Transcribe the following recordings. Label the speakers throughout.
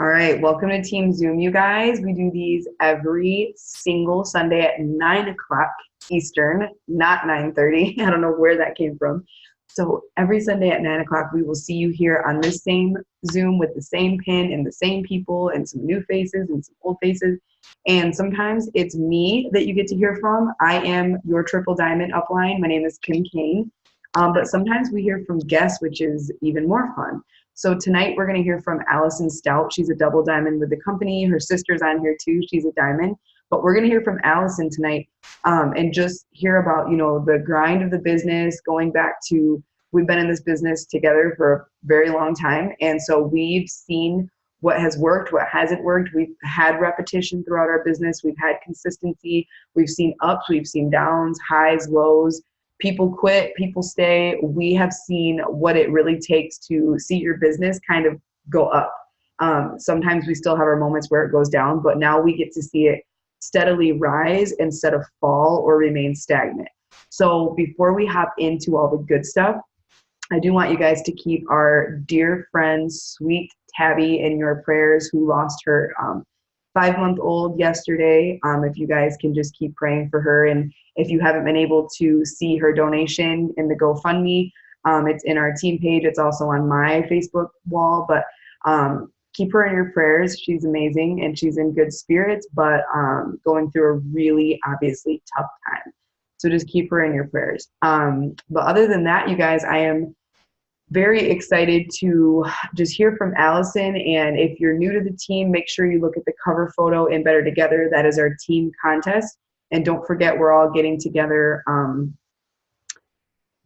Speaker 1: All right, welcome to Team Zoom, you guys. We do these every single Sunday at 9 o'clock Eastern, not 9:30. I don't know where that came from. So every Sunday at 9 o'clock, we will see you here on this same Zoom with the same pin and the same people and some new faces and some old faces. And sometimes it's me that you get to hear from. I am your Triple Diamond upline. My name is Kim Kane. But sometimes we hear from guests, which is even more fun. So tonight we're going to hear from Alison Stout. She's a double diamond with the company. Her sister's on here too. She's a diamond. But we're going to hear from Alison tonight and just hear about, the grind of the business, going back to, we've been in this business together for a very long time. And so we've seen what has worked, what hasn't worked. We've had repetition throughout our business. We've had consistency. We've seen ups, we've seen downs, highs, lows. People quit, people stay. We have seen what it really takes to see your business kind of go up. Sometimes we still have our moments where it goes down, but now we get to see it steadily rise instead of fall or remain stagnant. So before we hop into all the good stuff, I do want you guys to keep our dear friend, sweet Tabby, in your prayers, who lost her 5-month-old yesterday. If you guys can just keep praying for her. And if you haven't been able to see her donation in the GoFundMe, it's in our team page. It's also on my Facebook wall, but keep her in your prayers. She's amazing and she's in good spirits, but going through a really obviously tough time. So just keep her in your prayers. But other than that, you guys, I am very excited to just hear from Alison. And if you're new to the team, make sure you look at the cover photo in Better Together. That is our team contest. And don't forget, we're all getting together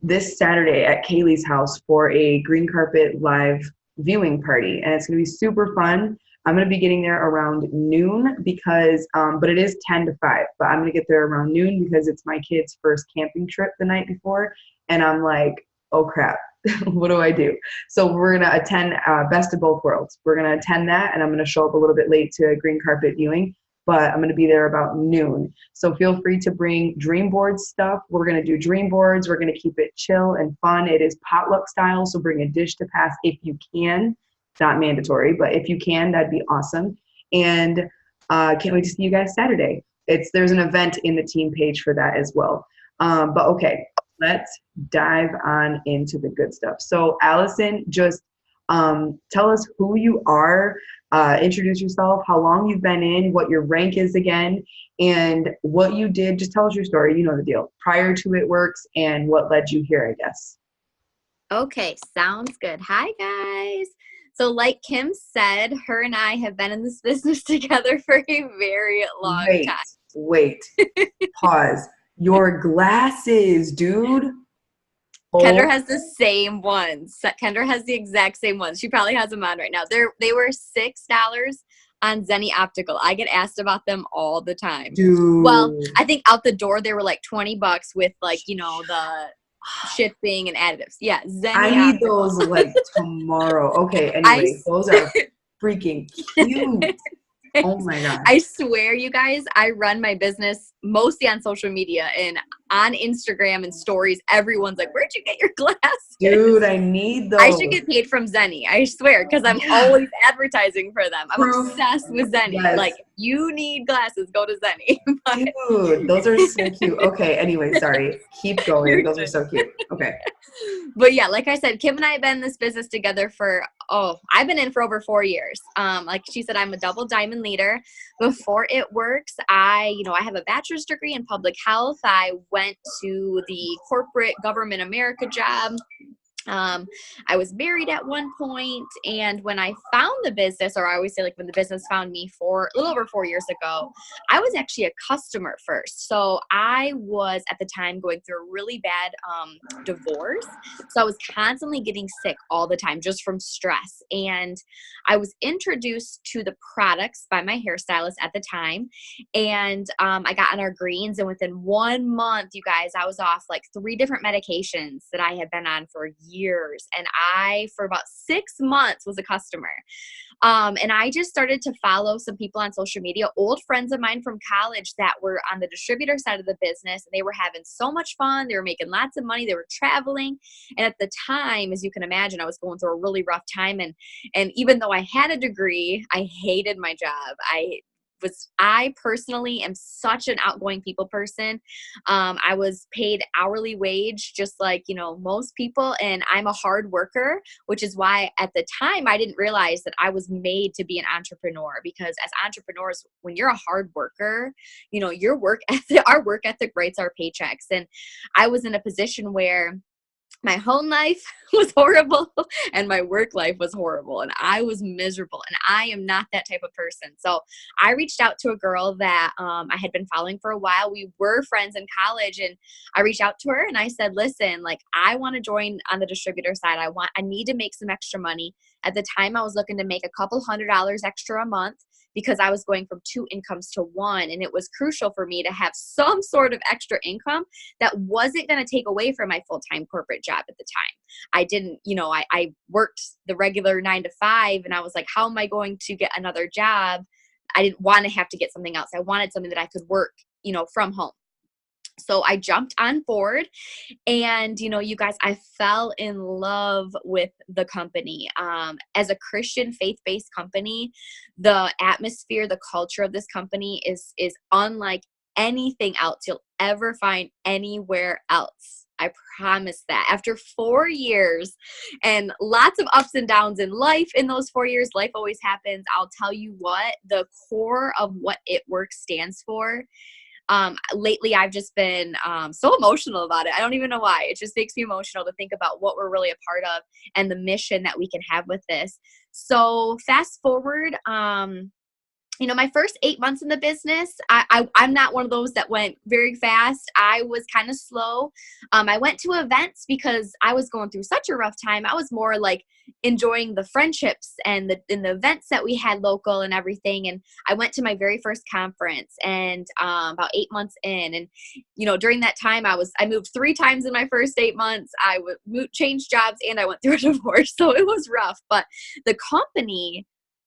Speaker 1: this Saturday at Kaylee's house for a green carpet live viewing party. And it's going to be super fun. I'm going to be getting there around noon because, but it is 10 to 5, but I'm going to get there around noon because it's my kid's first camping trip the night before. And I'm like, oh crap, what do I do? So we're going to attend Best of Both Worlds. We're going to attend that, and I'm going to show up a little bit late to green carpet viewing, but I'm going to be there about noon. So feel free to bring dream board stuff. We're going to do dream boards. We're going to keep it chill and fun. It is potluck style, so bring a dish to pass if you can. It's not mandatory, but if you can, that'd be awesome. And can't wait to see you guys Saturday. There's an event in the team page for that as well. But okay, let's dive on into the good stuff. So Alison, just tell us who you are, introduce yourself, how long you've been in, what your rank is again, and what you did. Just tell us your story. You know the deal. Prior to It Works and what led you here, I guess.
Speaker 2: Okay, sounds good. Hi, guys. So like Kim said, her and I have been in this business together for a very long time.
Speaker 1: Wait, pause. Your glasses, dude.
Speaker 2: Kendra has the same ones. Kendra has the exact same ones. She probably has them on right now. They were $6 on Zenny Optical. I get asked about them all the time.
Speaker 1: Dude.
Speaker 2: Well, I think out the door they were like $20 with like, the shipping and additives. Yeah, Zenny
Speaker 1: I need those like tomorrow. Okay, anyway, those are freaking cute. Oh my God.
Speaker 2: I swear, you guys, I run my business mostly on social media and on Instagram and stories. Everyone's like, where'd you get your glasses?
Speaker 1: Dude, I need those.
Speaker 2: I should get paid from Zenny. I swear, because I'm always advertising for them. I'm obsessed with Zenny.
Speaker 1: Yes.
Speaker 2: Like, you need glasses, go to Zenny.
Speaker 1: Dude, those are so cute. Okay, anyway, sorry. Keep going. Those are so cute. Okay.
Speaker 2: But yeah, like I said, Kim and I have been in this business together for, I've been in for over 4 years. Like she said, I'm a double diamond leader. Before It Works, I have a bachelor's degree in public health. I went to the corporate government America job. I was married at one point, and when I found the business, or I always say like when the business found me for a little over 4 years ago, I was actually a customer first. So I was at the time going through a really bad divorce. So I was constantly getting sick all the time just from stress. And I was introduced to the products by my hairstylist at the time. And I got on our greens, and within 1 month, you guys, I was off like 3 different medications that I had been on for years. And I, for about 6 months, was a customer. And I just started to follow some people on social media, old friends of mine from college that were on the distributor side of the business, and they were having so much fun. They were making lots of money. They were traveling. And at the time, as you can imagine, I was going through a really rough time. And even though I had a degree, I hated my job. I personally am such an outgoing people person. I was paid hourly wage, just like, most people. And I'm a hard worker, which is why at the time I didn't realize that I was made to be an entrepreneur, because as entrepreneurs, when you're a hard worker, your work ethic, our work ethic writes our paychecks. And I was in a position where my home life was horrible and my work life was horrible, and I was miserable, and I am not that type of person. So I reached out to a girl that I had been following for a while. We were friends in college, and I reached out to her and I said, listen, like, I want to join on the distributor side. I need to make some extra money. At the time I was looking to make a couple $100 extra a month, because I was going from 2 incomes to 1. And it was crucial for me to have some sort of extra income that wasn't going to take away from my full-time corporate job at the time. I didn't, I worked the regular 9 to 5, and I was like, how am I going to get another job? I didn't want to have to get something else. I wanted something that I could work, from home. So I jumped on board, and, you guys, I fell in love with the company. As a Christian faith-based company, the atmosphere, the culture of this company is unlike anything else you'll ever find anywhere else. I promise that. After 4 years and lots of ups and downs in life, in those 4 years, life always happens. I'll tell you what, the core of what It Works stands for. Lately I've just been so emotional about it. I don't even know why. It just makes me emotional to think about what we're really a part of and the mission that we can have with this. So fast forward, my first 8 months in the business, I'm not one of those that went very fast. I was kind of slow. I went to events because I was going through such a rough time. I was more like enjoying the friendships and the events that we had local and everything. And I went to my very first conference, and about 8 months in, and during that time I moved 3 times in my first 8 months. I changed jobs, and I went through a divorce, so it was rough. But the company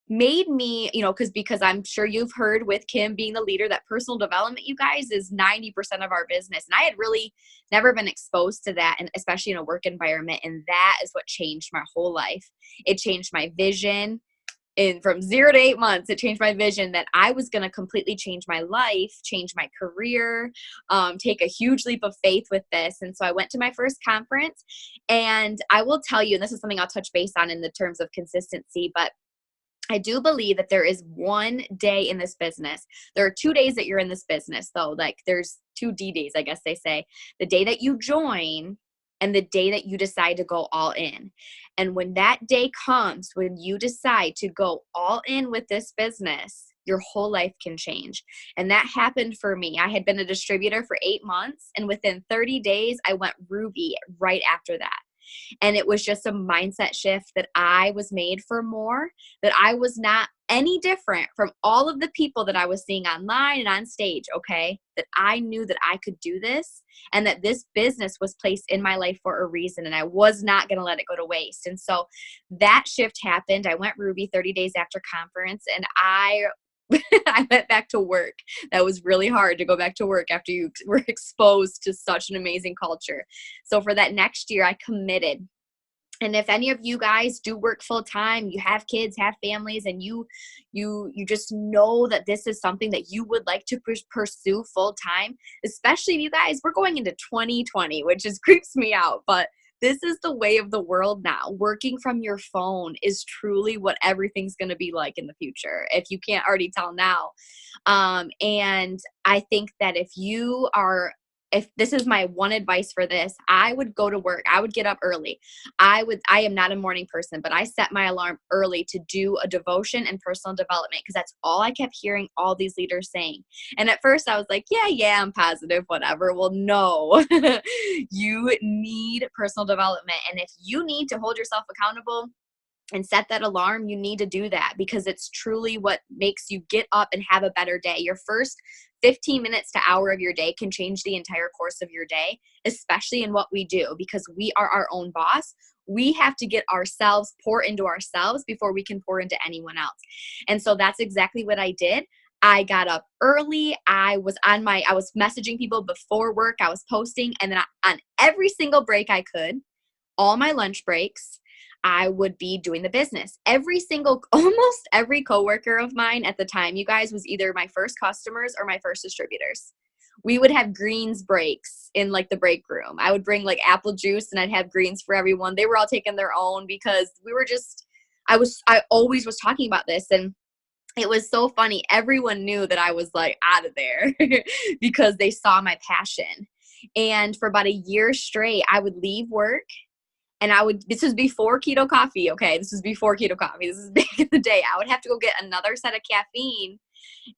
Speaker 2: made me, because I'm sure you've heard with Kim being the leader that personal development, you guys, is 90% of our business. And I had really never been exposed to that, and especially in a work environment. And that is what changed my whole life. It changed my vision. And from 0 to 8 months, it changed my vision that I was going to completely change my life, change my career, take a huge leap of faith with this. And so I went to my first conference, and I will tell you, and this is something I'll touch base on in the terms of consistency, but I do believe that there is one day in this business. There are 2 days that you're in this business, though. Like, there's 2 D days, I guess they say. The day that you join and the day that you decide to go all in. And when that day comes, when you decide to go all in with this business, your whole life can change. And that happened for me. I had been a distributor for 8 months, and within 30 days, I went Ruby right after that. And it was just a mindset shift that I was made for more, that I was not any different from all of the people that I was seeing online and on stage, okay? That I knew that I could do this, and that this business was placed in my life for a reason, and I was not going to let it go to waste. And so that shift happened. I went Ruby 30 days after conference, and I went back to work. That was really hard, to go back to work after you were exposed to such an amazing culture. So for that next year, I committed. And if any of you guys do work full time, you have kids, have families, and you just know that this is something that you would like to pursue full time, especially if you guys, we're going into 2020, which just creeps me out, but this is the way of the world now. Working from your phone is truly what everything's going to be like in the future, if you can't already tell now. And I think that if this is my one advice for this, I would go to work. I would get up early. I am not a morning person, but I set my alarm early to do a devotion and personal development, because that's all I kept hearing all these leaders saying. And at first I was like, yeah, I'm positive, whatever. Well, no, you need personal development. And if you need to hold yourself accountable and set that alarm, you need to do that, because it's truly what makes you get up and have a better day. Your first 15 minutes to hour of your day can change the entire course of your day, especially in what we do, because we are our own boss. we have to get ourselves, pour into ourselves before we can pour into anyone else. And so that's exactly what I did. I got up early. I was messaging people before work. I was posting. And then on every single break I could, all my lunch breaks, I would be doing the business. Almost every coworker of mine at the time, you guys, was either my first customers or my first distributors. We would have greens breaks in like the break room. I would bring like apple juice and I'd have greens for everyone. They were all taking their own because I always was talking about this, and it was so funny. Everyone knew that I was like out of there because they saw my passion. And for about a year straight, I would leave work and this was before keto coffee. Okay. This was before keto coffee. This is back in the day. I would have to go get another set of caffeine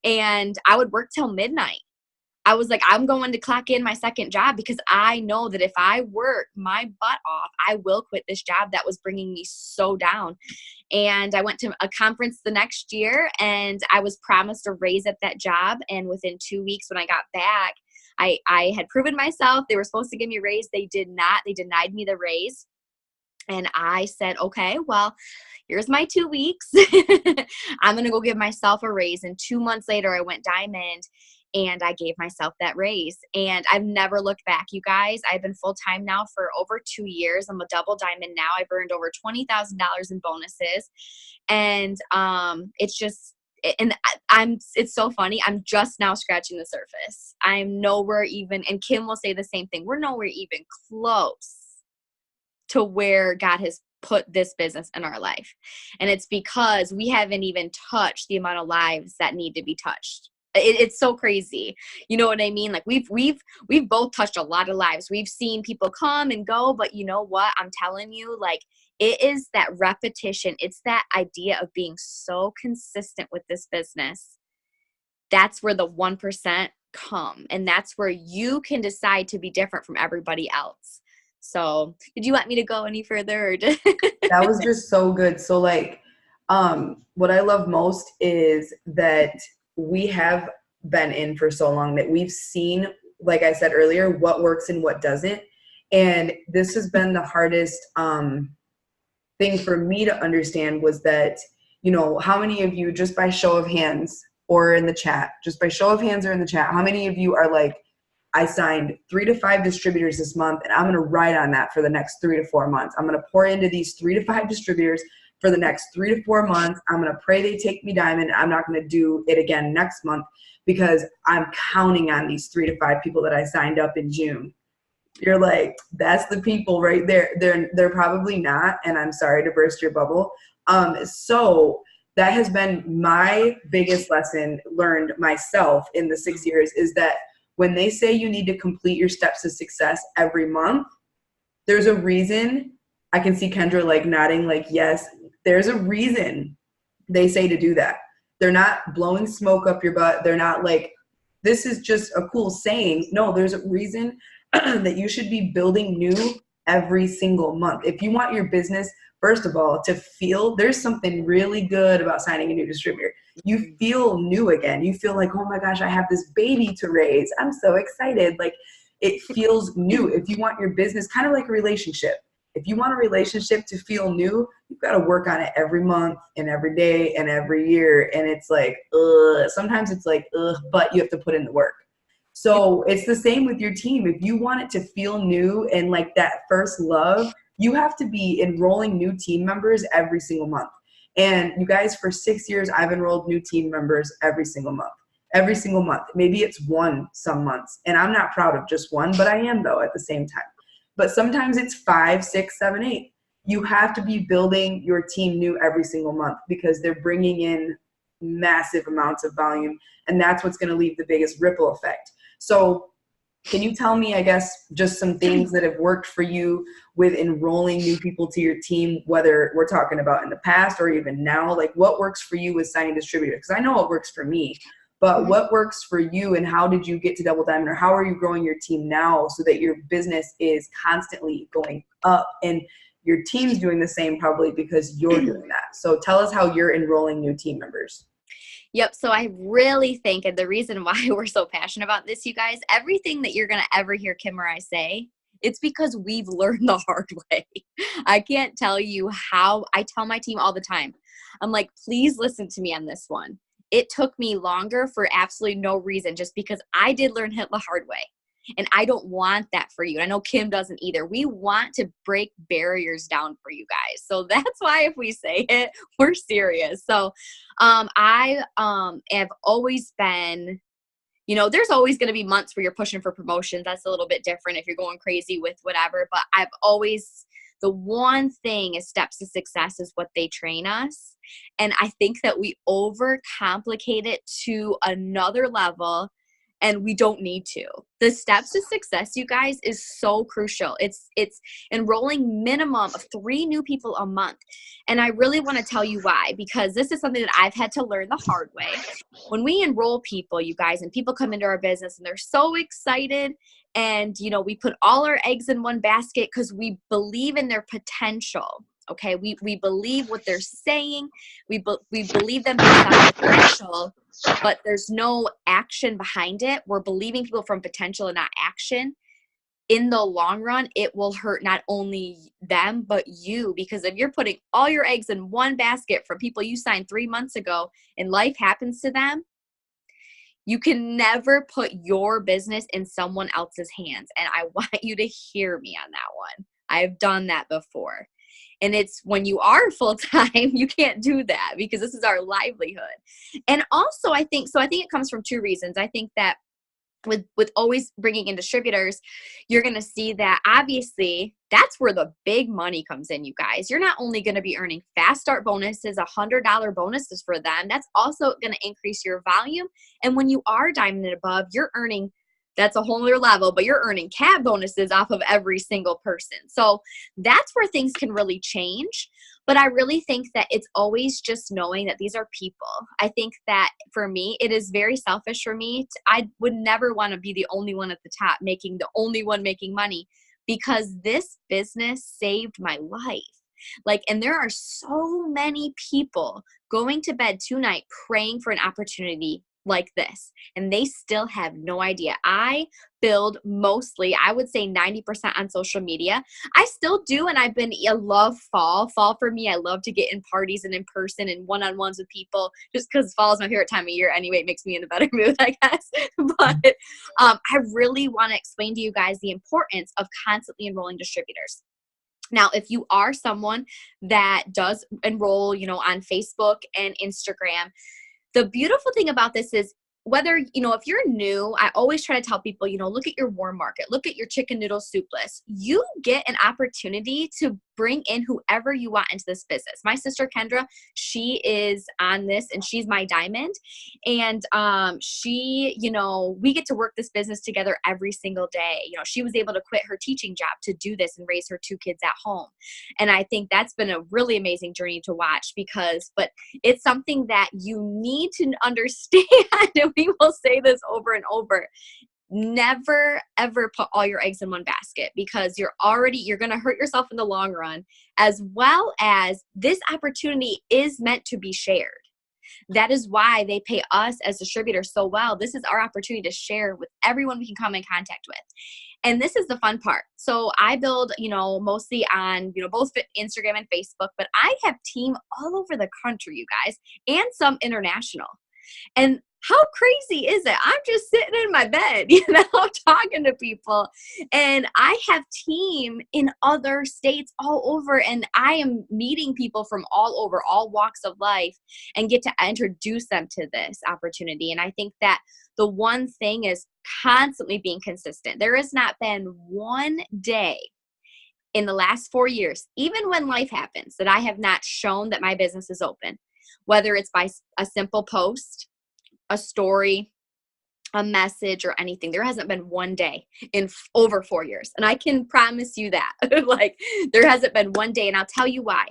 Speaker 2: and I would work till midnight. I was like, I'm going to clock in my second job because I know that if I work my butt off, I will quit this job that was bringing me so down. And I went to a conference the next year and I was promised a raise at that job. And within 2 weeks when I got back, I had proven myself. They were supposed to give me a raise. They did not. They denied me the raise. And I said, okay, well, here's my 2 weeks. I'm going to go give myself a raise. And 2 months later, I went diamond and I gave myself that raise. And I've never looked back, you guys. I've been full-time now for over 2 years. I'm a double diamond now. I've earned over $20,000 in bonuses. And it's so funny. I'm just now scratching the surface. I'm nowhere even, and Kim will say the same thing. We're nowhere even close to where God has put this business in our life. And it's because we haven't even touched the amount of lives that need to be touched. It's so crazy. You know what I mean? Like we've both touched a lot of lives. We've seen people come and go, but you know what? I'm telling you, like, it is that repetition. It's that idea of being so consistent with this business. That's where the 1% come. And that's where you can decide to be different from everybody else. So did you want me to go any further?
Speaker 1: That was just so good. So like, what I love most is that we have been in for so long that we've seen, like I said earlier, what works and what doesn't. And this has been the hardest thing for me to understand was that, you know, how many of you, just by show of hands or in the chat, how many of you are like, I signed 3 to 5 distributors this month and I'm going to ride on that for the next 3 to 4 months. I'm going to pour into these 3 to 5 distributors for the next 3 to 4 months. I'm going to pray they take me diamond. I'm not going to do it again next month because I'm counting on these 3 to 5 people that I signed up in June. You're like, that's the people right there. They're probably not. And I'm sorry to burst your bubble. So that has been my biggest lesson learned myself in the 6 years is that when they say you need to complete your steps to success every month, there's a reason. I can see Kendra like nodding like, yes, there's a reason they say to do that. They're not blowing smoke up your butt. They're not like, this is just a cool saying. No, there's a reason that you should be building new every single month. If you want your business, first of all, to feel, there's something really good about signing a new distributor. You feel new again. You feel like, oh my gosh, I have this baby to raise. I'm so excited. Like it feels new. If you want your business, kind of like a relationship. If you want a relationship to feel new, you've got to work on it every month and every day and every year. And it's like, sometimes it's like, but you have to put in the work. So it's the same with your team. If you want it to feel new and like that first love, you have to be enrolling new team members every single month. And you guys, for 6 years, I've enrolled new team members every single month. Every single month. Maybe it's one some months. And I'm not proud of just one, but I am though at the same time. But sometimes it's 5, 6, 7, 8. You have to be building your team new every single month because they're bringing in massive amounts of volume. And that's what's going to leave the biggest ripple effect. So can you tell me, I guess, just some things that have worked for you with enrolling new people to your team, whether we're talking about in the past or even now? Like what works for you with signing distributors? Because I know what works for me, but what works for you and how did you get to Double Diamond or how are you growing your team now so that your business is constantly going up and your team's doing the same probably because you're doing that. So tell us how you're enrolling new team members.
Speaker 2: Yep. So I really think, and the reason why we're so passionate about this, you guys, everything that you're going to ever hear Kim or I say It's because we've learned the hard way. I can't tell you how. I tell my team all the time, I'm like, please listen to me on this one. It took me longer for absolutely no reason, just because I did learn it the hard way. And I don't want that for you. And I know Kim doesn't either. We want to break barriers down for you guys. So that's why if we say it, we're serious. So I have always been, you know, there's always going to be months where you're pushing for promotions. That's a little bit different if you're going crazy with whatever. But I've always, the one thing is steps to success is what they train us. And I think that we overcomplicate it to another level, and we don't need to. The steps to success, you guys, is so crucial. It's enrolling minimum of 3 new people a month. And I really want to tell you why, because this is something that I've had to learn the hard way. When we enroll people, you guys, and people come into our business and they're so excited, and, you know, we put all our eggs in one basket because we believe in their potential. Okay, we believe what they're saying. We believe them based on potential, but there's no action behind it. We're believing people from potential and not action. In the long run, it will hurt not only them, but you, because if you're putting all your eggs in one basket from people you signed 3 months ago and life happens to them, you can never put your business in someone else's hands. And I want you to hear me on that one. I've done that before. And it's when you are full-time, you can't do that because this is our livelihood. And also I think it comes from 2 reasons. I think that with always bringing in distributors, you're going to see that obviously that's where the big money comes in, you guys. You're not only going to be earning fast start bonuses, $100 bonuses for them. That's also going to increase your volume. And when you are diamond and above, you're earning, that's a whole other level, but you're earning CAB bonuses off of every single person. So that's where things can really change. But I really think that it's always just knowing that these are people. I think that for me, it is very selfish for me. I would never want to be the only one at the top, the only one making money, because this business saved my life. Like, and there are so many people going to bed tonight praying for an opportunity like this, and they still have no idea. I build mostly, I would say 90% on social media. I still do, and I love fall. Fall for me, I love to get in parties and in person and one-on-ones with people, just because fall is my favorite time of year anyway. It makes me in a better mood, I guess. But I really want to explain to you guys the importance of constantly enrolling distributors. Now, if you are someone that does enroll, on Facebook and Instagram, the beautiful thing about this is whether, if you're new, I always try to tell people, look at your warm market, look at your chicken noodle soup list. You get an opportunity to bring in whoever you want into this business. My sister Kendra, she is on this and she's my diamond. And she, we get to work this business together every single day. She was able to quit her teaching job to do this and raise her 2 kids at home. And I think that's been a really amazing journey to watch but it's something that you need to understand. And we will say this over and over. Never, ever put all your eggs in one basket, because you're going to hurt yourself in the long run, as well as this opportunity is meant to be shared. That is why they pay us as distributors so well. This is our opportunity to share with everyone we can come in contact with. And this is the fun part. So I build, mostly on, both Instagram and Facebook, but I have team all over the country, you guys, and some international. And how crazy is it? I'm just sitting in my bed, talking to people, and I have team in other states all over, and I am meeting people from all over, all walks of life, and get to introduce them to this opportunity. And I think that the one thing is constantly being consistent. There has not been one day in the last 4 years, even when life happens, that I have not shown that my business is open, whether it's by a simple post, a story, a message, or anything. There hasn't been one day in over 4 years. And I can promise you that. There hasn't been one day. And I'll tell you why.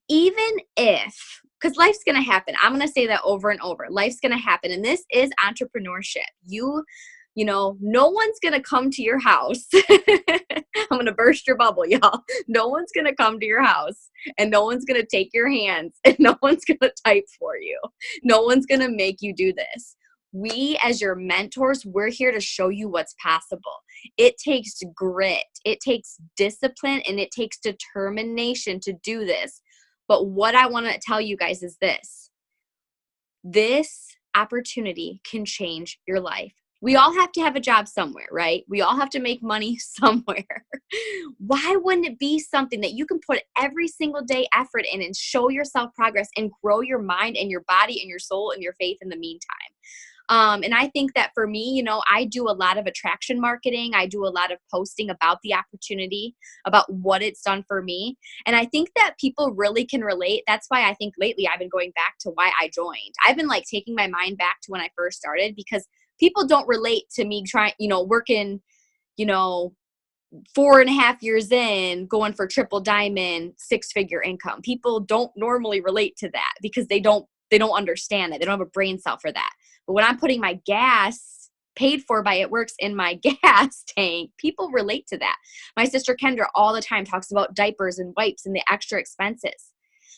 Speaker 2: Even if, because life's going to happen. I'm going to say that over and over. Life's going to happen. And this is entrepreneurship. No one's going to come to your house. I'm going to burst your bubble, y'all. No one's going to come to your house, and no one's going to take your hands, and no one's going to type for you. No one's going to make you do this. We, as your mentors, we're here to show you what's possible. It takes grit, it takes discipline, and it takes determination to do this. But what I want to tell you guys is this opportunity can change your life. We all have to have a job somewhere, right? We all have to make money somewhere. Why wouldn't it be something that you can put every single day effort in and show yourself progress and grow your mind and your body and your soul and your faith in the meantime? And I think that for me, you know, I do a lot of attraction marketing. I do a lot of posting about the opportunity, about what it's done for me. And I think that people really can relate. That's why I think lately I've been going back to why I joined. I've been like taking my mind back to when I first started, because people don't relate to me trying, you know, working, you know, 4.5 years in, going for triple diamond, 6-figure income. People don't normally relate to that because they don't understand that. They don't have a brain cell for that. But when I'm putting my gas paid for by It Works in my gas tank, people relate to that. My sister Kendra all the time talks about diapers and wipes and the extra expenses.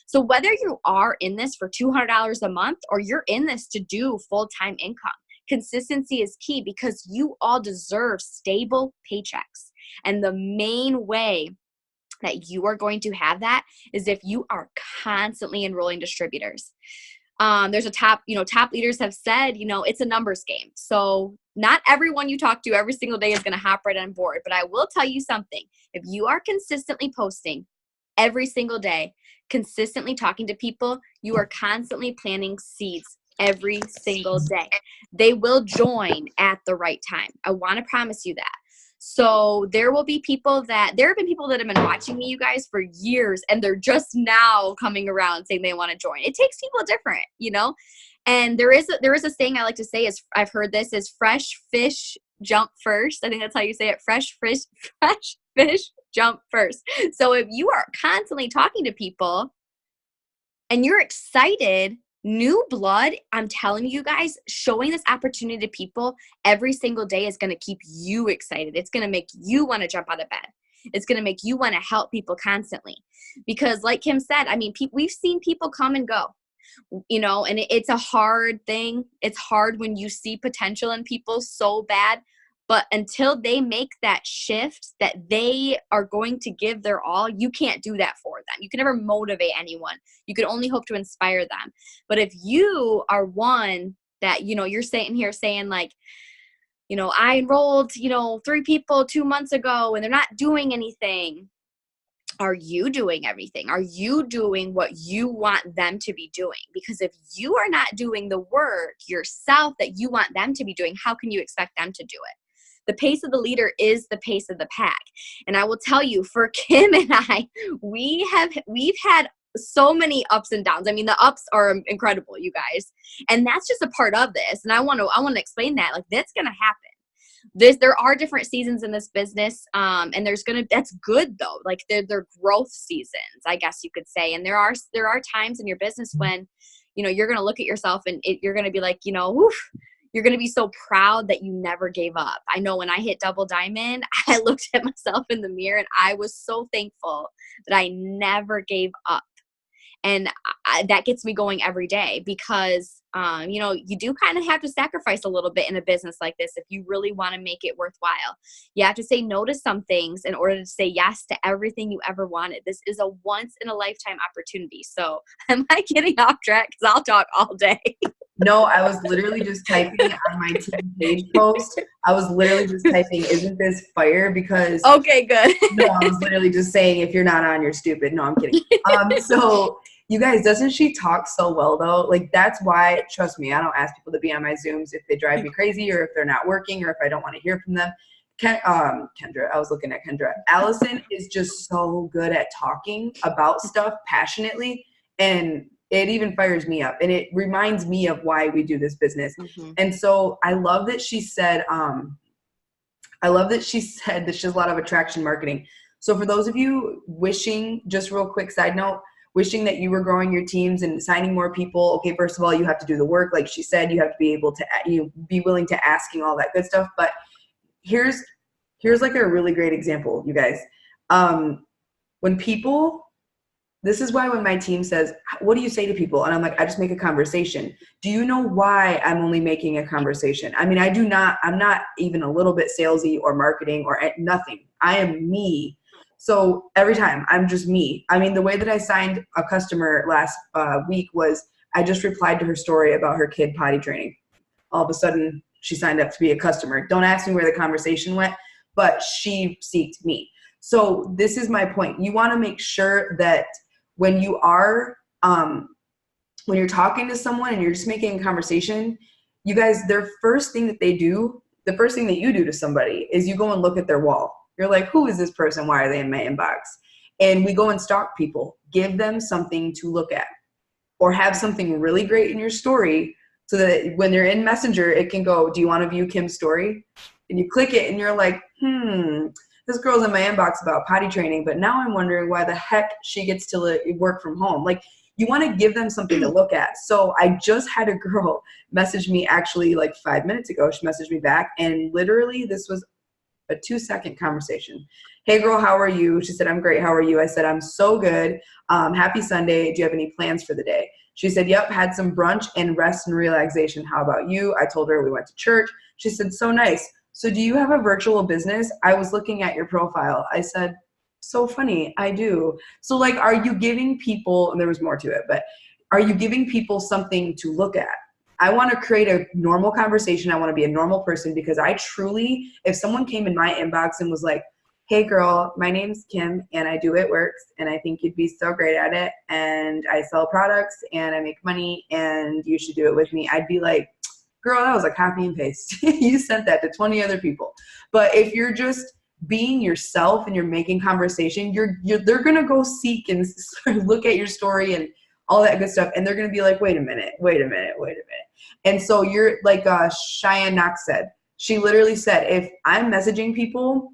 Speaker 2: So whether you are in this for $200 a month or you're in this to do full-time income, consistency is key, because you all deserve stable paychecks. And the main way that you are going to have that is if you are constantly enrolling distributors. There's a top leaders have said, you know, it's a numbers game. So not everyone you talk to every single day is going to hop right on board. But I will tell you something. If you are consistently posting every single day, consistently talking to people, you are constantly planting seeds every single day. They will join at the right time. I want to promise you that. So there have been people that have been watching me, you guys, for years, and they're just now coming around saying they want to join. It takes people different, you know. And there is a saying I like to say, is I've heard this, is fresh fish jump first. I think that's how you say it. Fresh fish jump first. So if you are constantly talking to people and you're excited, new blood, I'm telling you guys, showing this opportunity to people every single day is going to keep you excited. It's going to make you want to jump out of bed. It's going to make you want to help people constantly. Because like Kim said, I mean, we've seen people come and go, you know, and it's a hard thing. It's hard when you see potential in people so bad. But until they make that shift that they are going to give their all, you can't do that for them. You can never motivate anyone. You can only hope to inspire them. But if you are one that, you know, you're sitting here saying like, you know, I enrolled, you know, 3 people 2 months ago and they're not doing anything. Are you doing everything? Are you doing what you want them to be doing? Because if you are not doing the work yourself that you want them to be doing, how can you expect them to do it? The pace of the leader is the pace of the pack. And I will tell you, for Kim and I, we've had so many ups and downs. I mean, the ups are incredible, you guys. And that's just a part of this. And I want to explain that. Like, that's going to happen. There are different seasons in this business. And that's good though. Like they're growth seasons, I guess you could say. And there are times in your business when, you know, you're going to look at yourself and you're going to be like, you know, woof, you're going to be so proud that you never gave up. I know when I hit double diamond, I looked at myself in the mirror and I was so thankful that I never gave up. And that gets me going every day because, you know, you do kind of have to sacrifice a little bit in a business like this if you really want to make it worthwhile. You have to say no to some things in order to say yes to everything you ever wanted. This is a once in a lifetime opportunity. So am I getting off track? Because I'll talk all day.
Speaker 1: No, I was literally just typing on my team page post. I was literally just typing, isn't this fire? Because
Speaker 2: okay, good.
Speaker 1: No, I was literally just saying, if you're not on, you're stupid. No, I'm kidding. So you guys, doesn't she talk so well though? Like that's why, trust me, I don't ask people to be on my Zooms if they drive me crazy or if they're not working or if I don't want to hear from them. Kendra, I was looking at Kendra. Alison is just so good at talking about stuff passionately, and it even fires me up and it reminds me of why we do this business. Mm-hmm. And so I love that she said, that she does a lot of attraction marketing. So for those of you wishing, just real quick side note, wishing that you were growing your teams and signing more people. Okay, first of all, you have to do the work. Like she said, you have to be able to, be willing to asking all that good stuff. But here's like a really great example, you guys. When people This is why when my team says, what do you say to people? And I'm like, I just make a conversation. Do you know why I'm only making a conversation? I mean, I'm not even a little bit salesy or marketing or nothing. I am me. So every time I'm just me. I mean, the way that I signed a customer last week was I just replied to her story about her kid potty training. All of a sudden she signed up to be a customer. Don't ask me where the conversation went, but she seeked me. So this is my point. You want to make sure that when you are, when you're talking to someone and you're just making a conversation, you guys, their first thing that they do, the first thing that you do to somebody is you go and look at their wall. You're like, who is this person? Why are they in my inbox? And we go and stalk people. Give them something to look at, or have something really great in your story so that when they're in Messenger, it can go, do you want to view Kim's story? And you click it and you're like, this girl's in my inbox about potty training, but now I'm wondering why the heck she gets to work from home. Like, you want to give them something to look at. So I just had a girl message me actually like 5 minutes ago. She messaged me back, and literally this was a 2-second conversation. Hey girl, how are you? She said, I'm great. How are you? I said, I'm so good. Happy Sunday. Do you have any plans for the day? She said, yep, had some brunch and rest and relaxation. How about you? I told her we went to church. She said, so nice. So do you have a virtual business? I was looking at your profile. I said, so funny. I do. So like, are you giving people, and there was more to it, but are you giving people something to look at? I want to create a normal conversation. I want to be a normal person, because I truly, if someone came in my inbox and was like, hey girl, my name's Kim and I do It Works and I think you'd be so great at it and I sell products and I make money and you should do it with me, I'd be like, girl, that was a copy and paste. You sent that to 20 other people. But if you're just being yourself and you're making conversation, they're going to go seek and look at your story and all that good stuff. And they're going to be like, wait a minute. And so you're like Cheyenne Knox said, she literally said, if I'm messaging people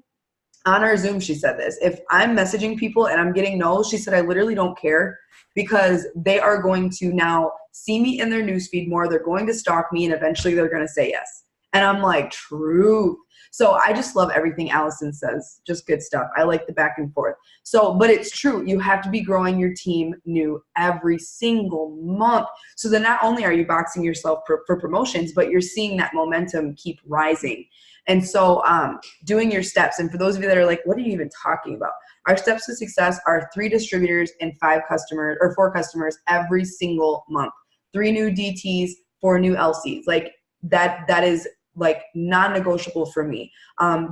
Speaker 1: on our Zoom, she said this, if I'm messaging people and I'm getting no's, she said, I literally don't care, because they are going to now see me in their newsfeed more. They're going to stalk me and eventually they're going to say yes. And I'm like, truth. So I just love everything Alison says. Just good stuff. I like the back and forth. So, but it's true. You have to be growing your team new every single month. So then not only are you boxing yourself for promotions, but you're seeing that momentum keep rising. And so doing your steps. And for those of you that are like, what are you even talking about? Our steps to success are 3 distributors and 4 customers every single month. 3 new DTs, 4 new LCs. Like that is like non-negotiable for me.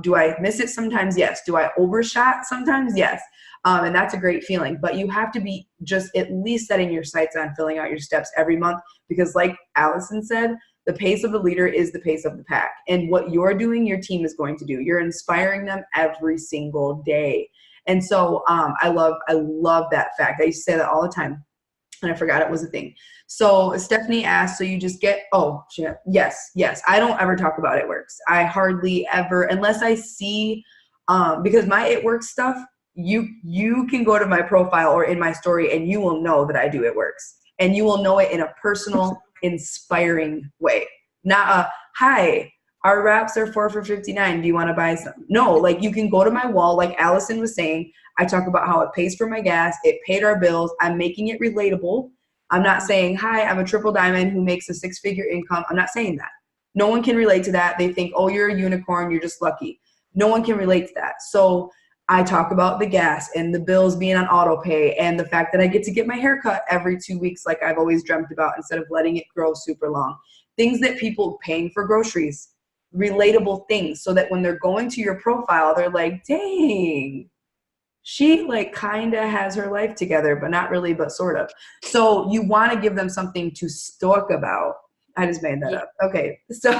Speaker 1: Do I miss it sometimes? Yes. Do I overshot sometimes? Yes. And that's a great feeling, but you have to be just at least setting your sights on filling out your steps every month, because like Alison said, the pace of the leader is the pace of the pack. And what you're doing, your team is going to do. You're inspiring them every single day. And so I love that fact. I used to say that all the time, and I forgot it was a thing. So Stephanie asked, so you just get, yes. I don't ever talk about It Works. I hardly ever, unless I see, because my It Works stuff, you can go to my profile or in my story and you will know that I do It Works. And you will know it in a personal, inspiring way. Not a, hi, our wraps are 4 for $59. Do you want to buy some? No, like you can go to my wall, like Alison was saying. I talk about how it pays for my gas. It paid our bills. I'm making it relatable. I'm not saying, hi, I'm a triple diamond who makes a 6-figure income. I'm not saying that. No one can relate to that. They think, oh, you're a unicorn. You're just lucky. No one can relate to that. So I talk about the gas and the bills being on auto pay and the fact that I get to get my hair cut every 2 weeks like I've always dreamt about, instead of letting it grow super long. Things that people paying for groceries, relatable things, so that when they're going to your profile, they're like, dang, she like kind of has her life together, but not really, but sort of. So you want to give them something to talk about. I just made that up. Okay. So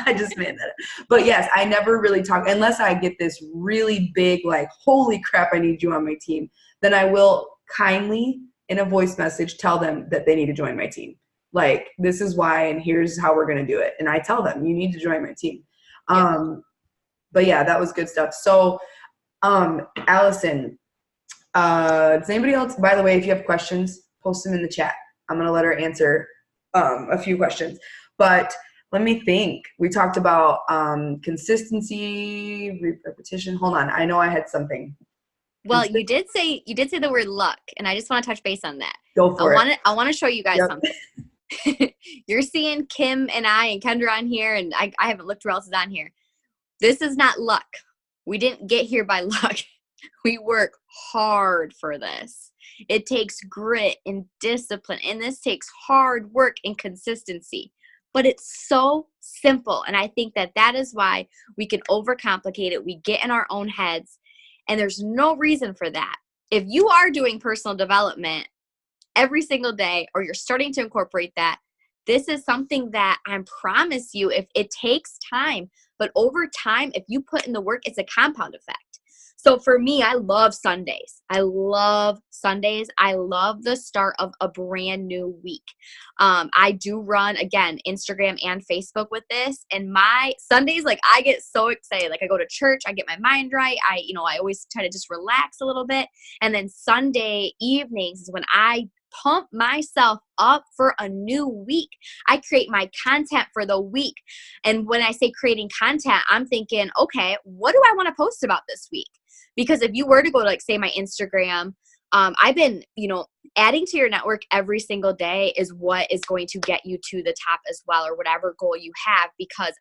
Speaker 1: I just made that up. But yes, I never really talk unless I get this really big, like, holy crap, I need you on my team. Then I will kindly in a voice message tell them that they need to join my team. Like, this is why, and here's how we're going to do it. And I tell them, you need to join my team. But yeah, that was good stuff. So Alison, does anybody else, by the way, if you have questions, post them in the chat. I'm going to let her answer a few questions, but let me think. We talked about consistency, repetition. Hold on. I know I had something.
Speaker 2: Well, you did say the word luck, and I just want to touch base on that.
Speaker 1: Go for it.
Speaker 2: I want to show you guys something. You're seeing Kim and I and Kendra on here, and I haven't looked who else is on here. This is not luck. We didn't get here by luck. We work hard for this. It takes grit and discipline, and this takes hard work and consistency. But it's so simple, and I think that is why we can overcomplicate it. We get in our own heads, and there's no reason for that. If you are doing personal development every single day, or you're starting to incorporate that, this is something that I promise you, if it takes time, but over time, if you put in the work, it's a compound effect. So for me, I love Sundays. I love Sundays. I love the start of a brand new week. I do run, again, Instagram and Facebook with this. And my Sundays, like, I get so excited. Like, I go to church, I get my mind right. I always try to just relax a little bit. And then Sunday evenings is when I pump myself up for a new week. I create my content for the week. And when I say creating content, I'm thinking, okay, what do I want to post about this week? Because if you were to go to, like, say, my Instagram, I've been, adding to your network every single day is what is going to get you to the top as well, or whatever goal you have, because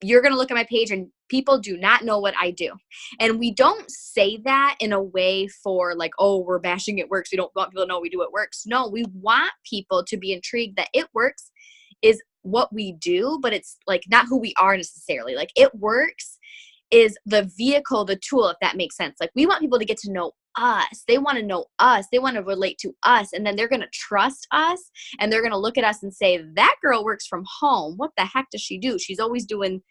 Speaker 2: you're going to look at my page and people do not know what I do. And we don't say that in a way for like, oh, we're bashing It Works. We don't want people to know we do It Works. No, we want people to be intrigued that It Works is what we do, but it's like not who we are necessarily. Like, It Works is the vehicle, the tool, if that makes sense. Like, we want people to get to know us. They want to know us. They want to relate to us. And then they're going to trust us, and they're going to look at us and say, that girl works from home. What the heck does she do? She's always doing,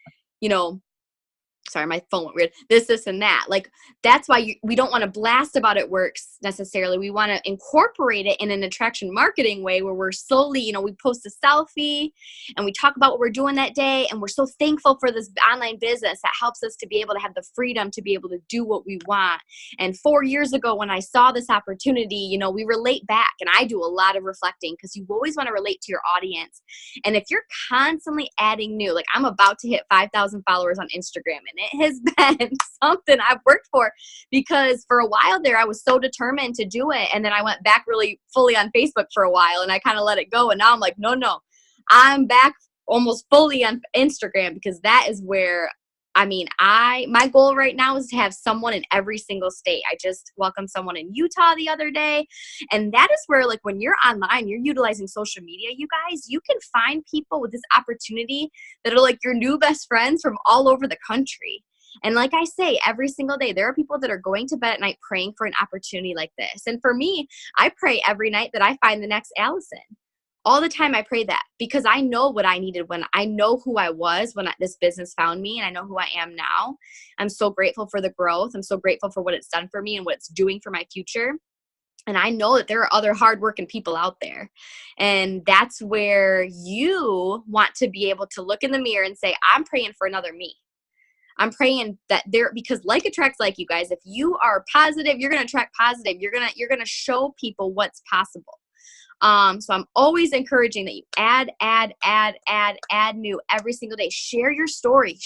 Speaker 2: sorry, my phone went weird. This, and that. Like, that's why we don't want to blast about It Works necessarily. We want to incorporate it in an attraction marketing way where we're slowly, we post a selfie and we talk about what we're doing that day. And we're so thankful for this online business that helps us to be able to have the freedom to be able to do what we want. And 4 years ago, when I saw this opportunity, we relate back, and I do a lot of reflecting because you always want to relate to your audience. And if you're constantly adding new, like, I'm about to hit 5,000 followers on Instagram, and it has been something I've worked for, because for a while there, I was so determined to do it. And then I went back really fully on Facebook for a while, and I kind of let it go. And now I'm like, no, I'm back almost fully on Instagram, because that is where, my goal right now is to have someone in every single state. I just welcomed someone in Utah the other day. And that is where, like, when you're online, you're utilizing social media, you guys, you can find people with this opportunity that are like your new best friends from all over the country. And like I say, every single day, there are people that are going to bed at night praying for an opportunity like this. And for me, I pray every night that I find the next Alison. All the time I pray that, because I know what I needed when I know who I was when this business found me, and I know who I am now. I'm so grateful for the growth. I'm so grateful for what it's done for me and what it's doing for my future. And I know that there are other hardworking people out there. And that's where you want to be able to look in the mirror and say, I'm praying for another me. I'm praying that because like attracts like, you guys. If you are positive, you're going to attract positive. You're going to show people what's possible. So I'm always encouraging that you add new every single day. Share your story.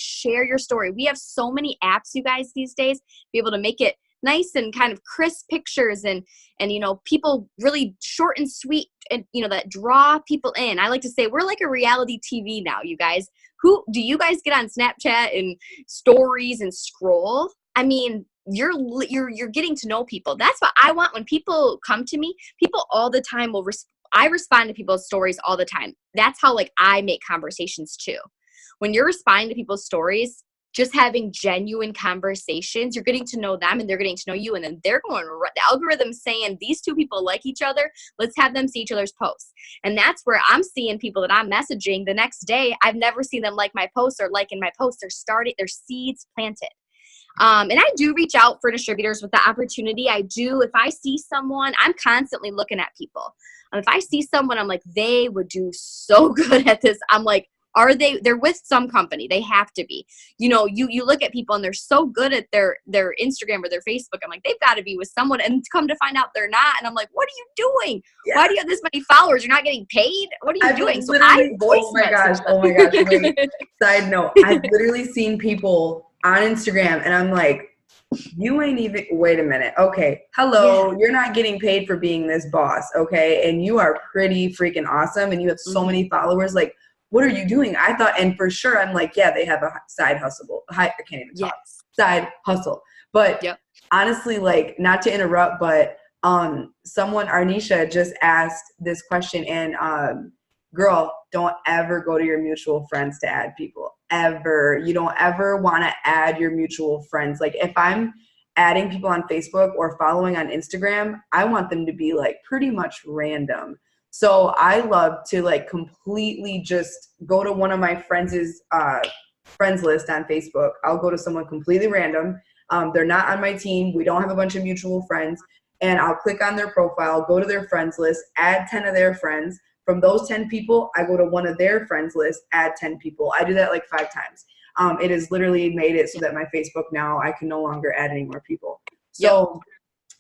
Speaker 2: We have so many apps, you guys, these days, be able to make it nice and kind of crisp pictures and people really short and sweet, and that draw people in. I like to say we're like a reality TV now, you guys. Who do you guys get on Snapchat and stories and scroll? You're getting to know people. That's what I want when people come to me. People all the time I respond to people's stories all the time. That's how, like, I make conversations too. When you're responding to people's stories, just having genuine conversations, you're getting to know them and they're getting to know you. And then they're going, the algorithm's saying these two people like each other. Let's have them see each other's posts. And that's where I'm seeing people that I'm messaging the next day. I've never seen them like my posts or liking my posts. They're seeds planted. And I do reach out for distributors with the opportunity. I do. If I see someone, I'm constantly looking at people. If I see someone, I'm like, they would do so good at this. I'm like, they're with some company. They have to be. You look at people and they're so good at their Instagram or their Facebook. I'm like, they've got to be with someone, and come to find out they're not. And I'm like, what are you doing? Yeah. Why do you have this many followers? You're not getting paid? What are you doing? So I voice message them.
Speaker 1: Oh my gosh. Wait. Side note, I've literally seen people on Instagram and I'm like, You ain't even, wait a minute. Okay.
Speaker 2: Yeah.
Speaker 1: Hello. You're not getting paid for being this boss. Okay. And you are pretty freaking awesome. And you have so
Speaker 2: Hmm.
Speaker 1: many followers. Like, what are you doing? I thought, and for sure, I'm like, yeah, they have a side hustle. I can't even talk.
Speaker 2: Yes.
Speaker 1: Side hustle. But
Speaker 2: Yep.
Speaker 1: honestly, like, not to interrupt, but someone, Arnisha, just asked this question. And girl, don't ever go to your mutual friends to add people. Ever. You don't ever want to add your mutual friends. Like, if I'm adding people on Facebook or following on Instagram, I want them to be like pretty much random. So I love to like completely just go to one of my friends list on Facebook. I'll go to someone completely random. They're not on my team. We don't have a bunch of mutual friends. And I'll click on their profile, go to their friends list, add 10 of their friends. From those 10 people, I go to one of their friends list, add 10 people. I do that like 5 times. It has literally made it so that my Facebook now, I can no longer add any more people.
Speaker 2: Yep.
Speaker 1: So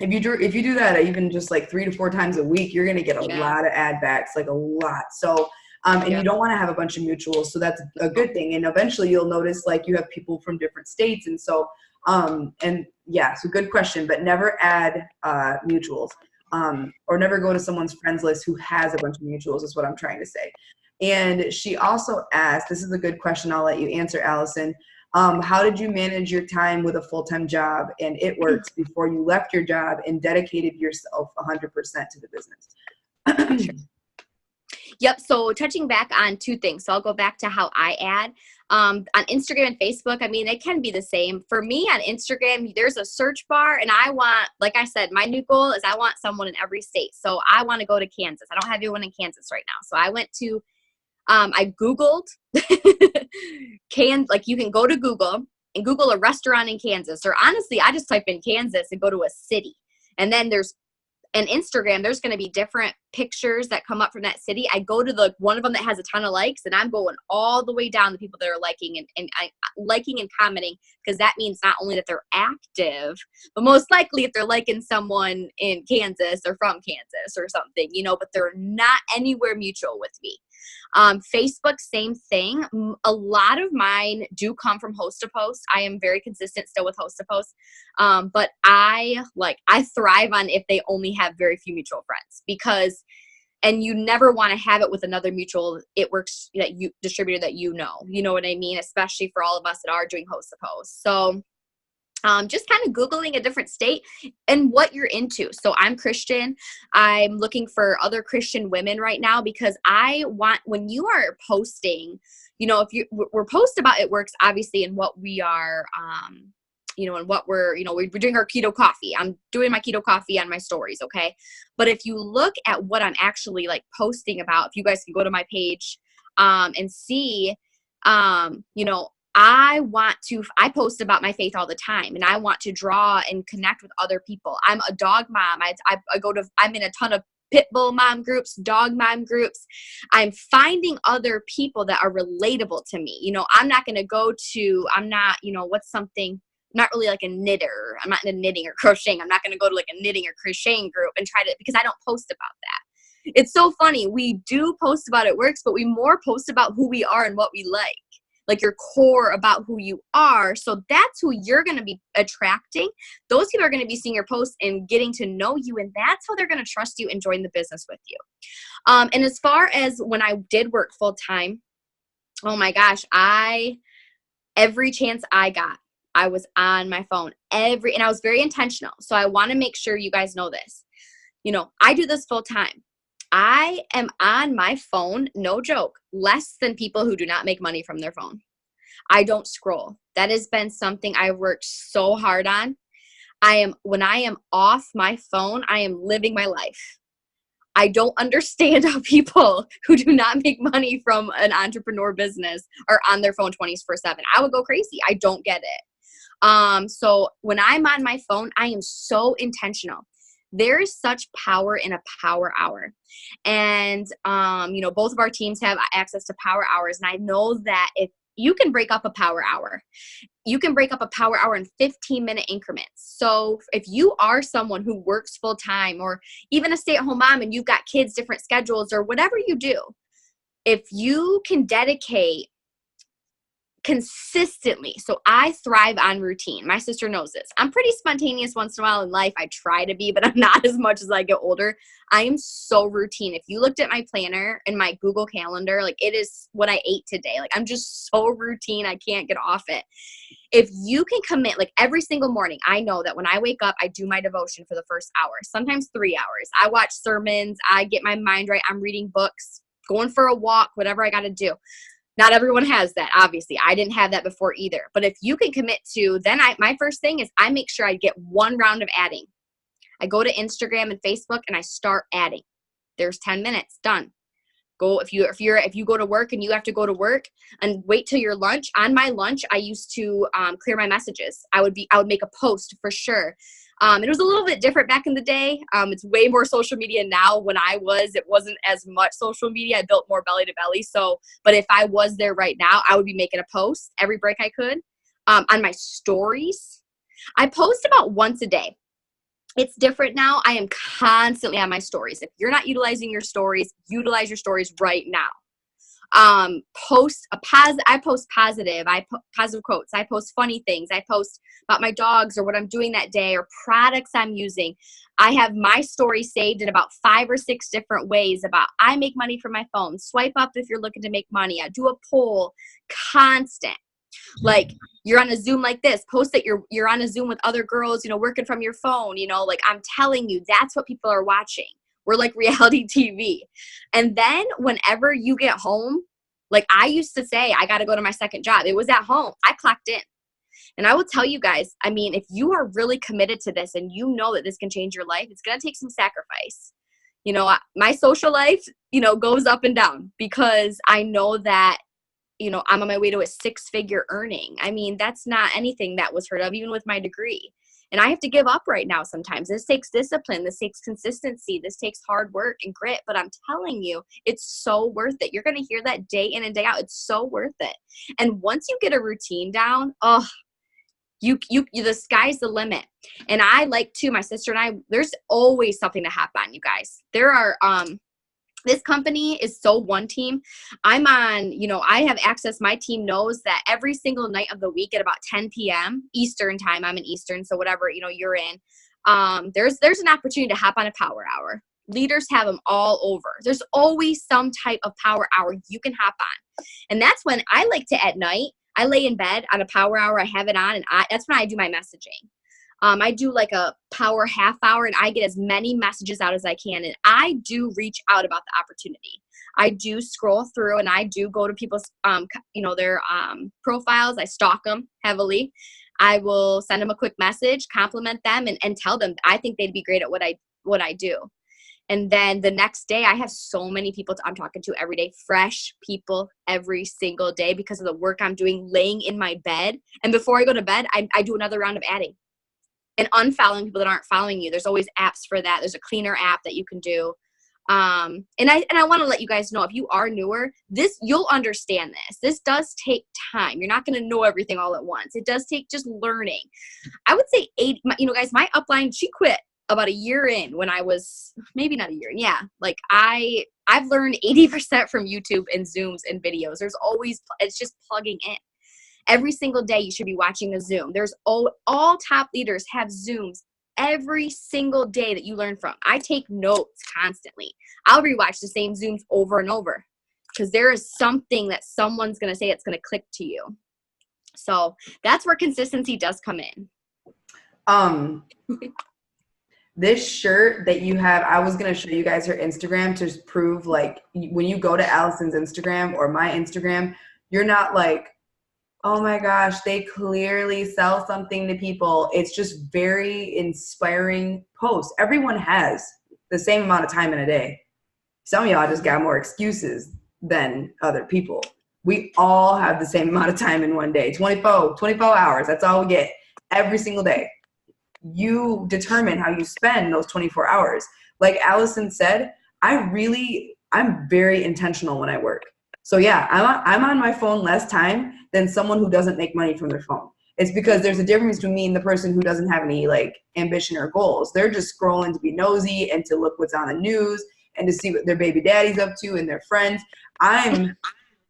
Speaker 1: if you do that even just like 3 to 4 times a week, you're going to get a
Speaker 2: Yeah.
Speaker 1: lot of ad backs, like a lot. So and you
Speaker 2: Yep.
Speaker 1: don't want to have a bunch of mutuals, so that's a good thing. And eventually you'll notice like you have people from different states, and so and yeah, so good question. But never add mutuals, or never go to someone's friends list who has a bunch of mutuals, is what I'm trying to say. And she also asked, this is a good question, I'll let you answer, Allison. How did you manage your time with a full-time job and it works before you left your job and dedicated yourself 100% to the business?
Speaker 2: Sure. Yep. So touching back on two things. So I'll go back to how I add. On Instagram and Facebook, I mean, it can be the same. For me on Instagram, there's a search bar, and I want, like I said, my new goal is I want someone in every state. So I want to go to Kansas. I don't have anyone in Kansas right now. So I went to, I Googled, like you can go to Google and Google a restaurant in Kansas. Or honestly, I just type in Kansas and go to a city. And then there's and Instagram, there's going to be different pictures that come up from that city. I go to the one of them that has a ton of likes, and I'm going all the way down the people that are liking and liking and commenting, because that means not only that they're active, but most likely if they're liking someone in Kansas or from Kansas or something, but they're not anywhere mutual with me. Facebook, same thing. A lot of mine do come from host to post. I am very consistent still with host to post. But I thrive on if they only have very few mutual friends, because, and you never want to have it with another mutual it works that you distributor that you know what I mean, especially for all of us that are doing host to post. So just kind of Googling a different state and what you're into. So I'm Christian. I'm looking for other Christian women right now, because I want, when you are posting, if we're post about it works obviously in what we are, and what we're doing our keto coffee. I'm doing my keto coffee on my stories. Okay. But if you look at what I'm actually like posting about, if you guys can go to my page, and see, I post about my faith all the time, and I want to draw and connect with other people. I'm a dog mom. I'm in a ton of pit bull mom groups, dog mom groups. I'm finding other people that are relatable to me. I'm not going to I'm not, what's something, not really like a knitter. I'm not into knitting or crocheting. I'm not going to go to like a knitting or crocheting group and try to, because I don't post about that. It's so funny. We do post about it works, but we more post about who we are and what we like your core about who you are. So that's who you're going to be attracting. Those people are going to be seeing your posts and getting to know you. And that's how they're going to trust you and join the business with you. And as far as when I did work full time, oh my gosh, every chance I got, I was on my phone and I was very intentional. So I want to make sure you guys know this. I do this full time. I am on my phone, no joke, less than people who do not make money from their phone. I don't scroll. That has been something I've worked so hard on. When I am off my phone, I am living my life. I don't understand how people who do not make money from an entrepreneur business are on their phone 24/7. I would go crazy. I don't get it. So when I'm on my phone, I am so intentional. There is such power in a power hour. And, both of our teams have access to power hours. And I know that if you can break up a power hour, you can break up a power hour in 15-minute increments. So if you are someone who works full time, or even a stay-at-home mom and you've got kids, different schedules, or whatever you do, if you can dedicate consistently. So I thrive on routine. My sister knows this. I'm pretty spontaneous once in a while in life. I try to be, but I'm not as much as I get older. I am so routine. If you looked at my planner and my Google Calendar, like it is what I ate today. Like I'm just so routine. I can't get off it. If you can commit, like every single morning, I know that when I wake up, I do my devotion for the first hour, sometimes 3 hours. I watch sermons. I get my mind right. I'm reading books, going for a walk, whatever I got to do. Not everyone has that, obviously. I didn't have that before either. But if you can commit to, then my first thing is I make sure I get one round of adding. I go to Instagram and Facebook and I start adding. There's 10 minutes, done. Go if you go to work and you have to go to work and wait till your lunch. On my lunch, I used to clear my messages. I would make a post for sure. It was a little bit different back in the day. It's way more social media now. When it wasn't as much social media. I built more belly to belly. So, but if I was there right now, I would be making a post every break I could. On my stories, I post about once a day. It's different now. I am constantly on my stories. If you're not utilizing your stories, utilize your stories right now. I post positive. Positive quotes. I post funny things. I post about my dogs or what I'm doing that day or products I'm using. I have my story saved in about 5 or 6 different ways about I make money from my phone. Swipe up if you're looking to make money. I do a poll, constant. Like you're on a Zoom like this, post that you're on a Zoom with other girls, working from your phone, like I'm telling you, that's what people are watching. We're like reality TV. And then whenever you get home, like I used to say, I got to go to my second job. It was at home. I clocked in. And I will tell you guys, I mean, if you are really committed to this and you know that this can change your life, it's going to take some sacrifice. My social life, goes up and down because I know that, I'm on my way to a 6-figure earning. I mean, that's not anything that was heard of, even with my degree. And I have to give up right now sometimes. This takes discipline. This takes consistency. This takes hard work and grit. But I'm telling you, it's so worth it. You're going to hear that day in and day out. It's so worth it. And once you get a routine down, the sky's the limit. And I like to, my sister and I, there's always something to happen on, you guys. There are, this company is so one team. I'm on, I have access. My team knows that every single night of the week at about 10 p.m. Eastern time, I'm in Eastern. So whatever, you're in, there's an opportunity to hop on a power hour. Leaders have them all over. There's always some type of power hour you can hop on. And that's when I like to, at night, I lay in bed on a power hour. I have it on and that's when I do my messaging. I do like a power half hour and I get as many messages out as I can. And I do reach out about the opportunity. I do scroll through and I do go to people's, their profiles. I stalk them heavily. I will send them a quick message, compliment them and tell them I think they'd be great at what I do. And then the next day I have so many people I'm talking to every day, fresh people every single day because of the work I'm doing laying in my bed. And before I go to bed, I do another round of adding. And unfollowing people that aren't following you. There's always apps for that. There's a cleaner app that you can do. And I want to let you guys know, if you are newer, you'll understand this. This does take time. You're not going to know everything all at once. It does take just learning. I would say guys, my upline, she quit about a year in when I was, maybe not a year in. Yeah. Like I've learned 80% from YouTube and Zooms and videos. It's just plugging in. Every single day you should be watching a Zoom. There's all top leaders have Zooms every single day that you learn from. I take notes constantly. I'll rewatch the same Zooms over and over because there is something that someone's going to say that's going to click to you. So that's where consistency does come in.
Speaker 1: This shirt that you have, I was going to show you guys her Instagram to prove, like, when you go to Alison's Instagram or my Instagram, you're not like, oh my gosh, they clearly sell something to people. It's just very inspiring posts. Everyone has the same amount of time in a day. Some of y'all just got more excuses than other people. We all have the same amount of time in one day, 24 hours. That's all we get every single day. You determine how you spend those 24 hours. Like Alison said, I'm very intentional when I work. So yeah, I'm on my phone less time than someone who doesn't make money from their phone. It's because there's a difference between me and the person who doesn't have any like ambition or goals. They're just scrolling to be nosy and to look what's on the news and to see what their baby daddy's up to and their friends. I'm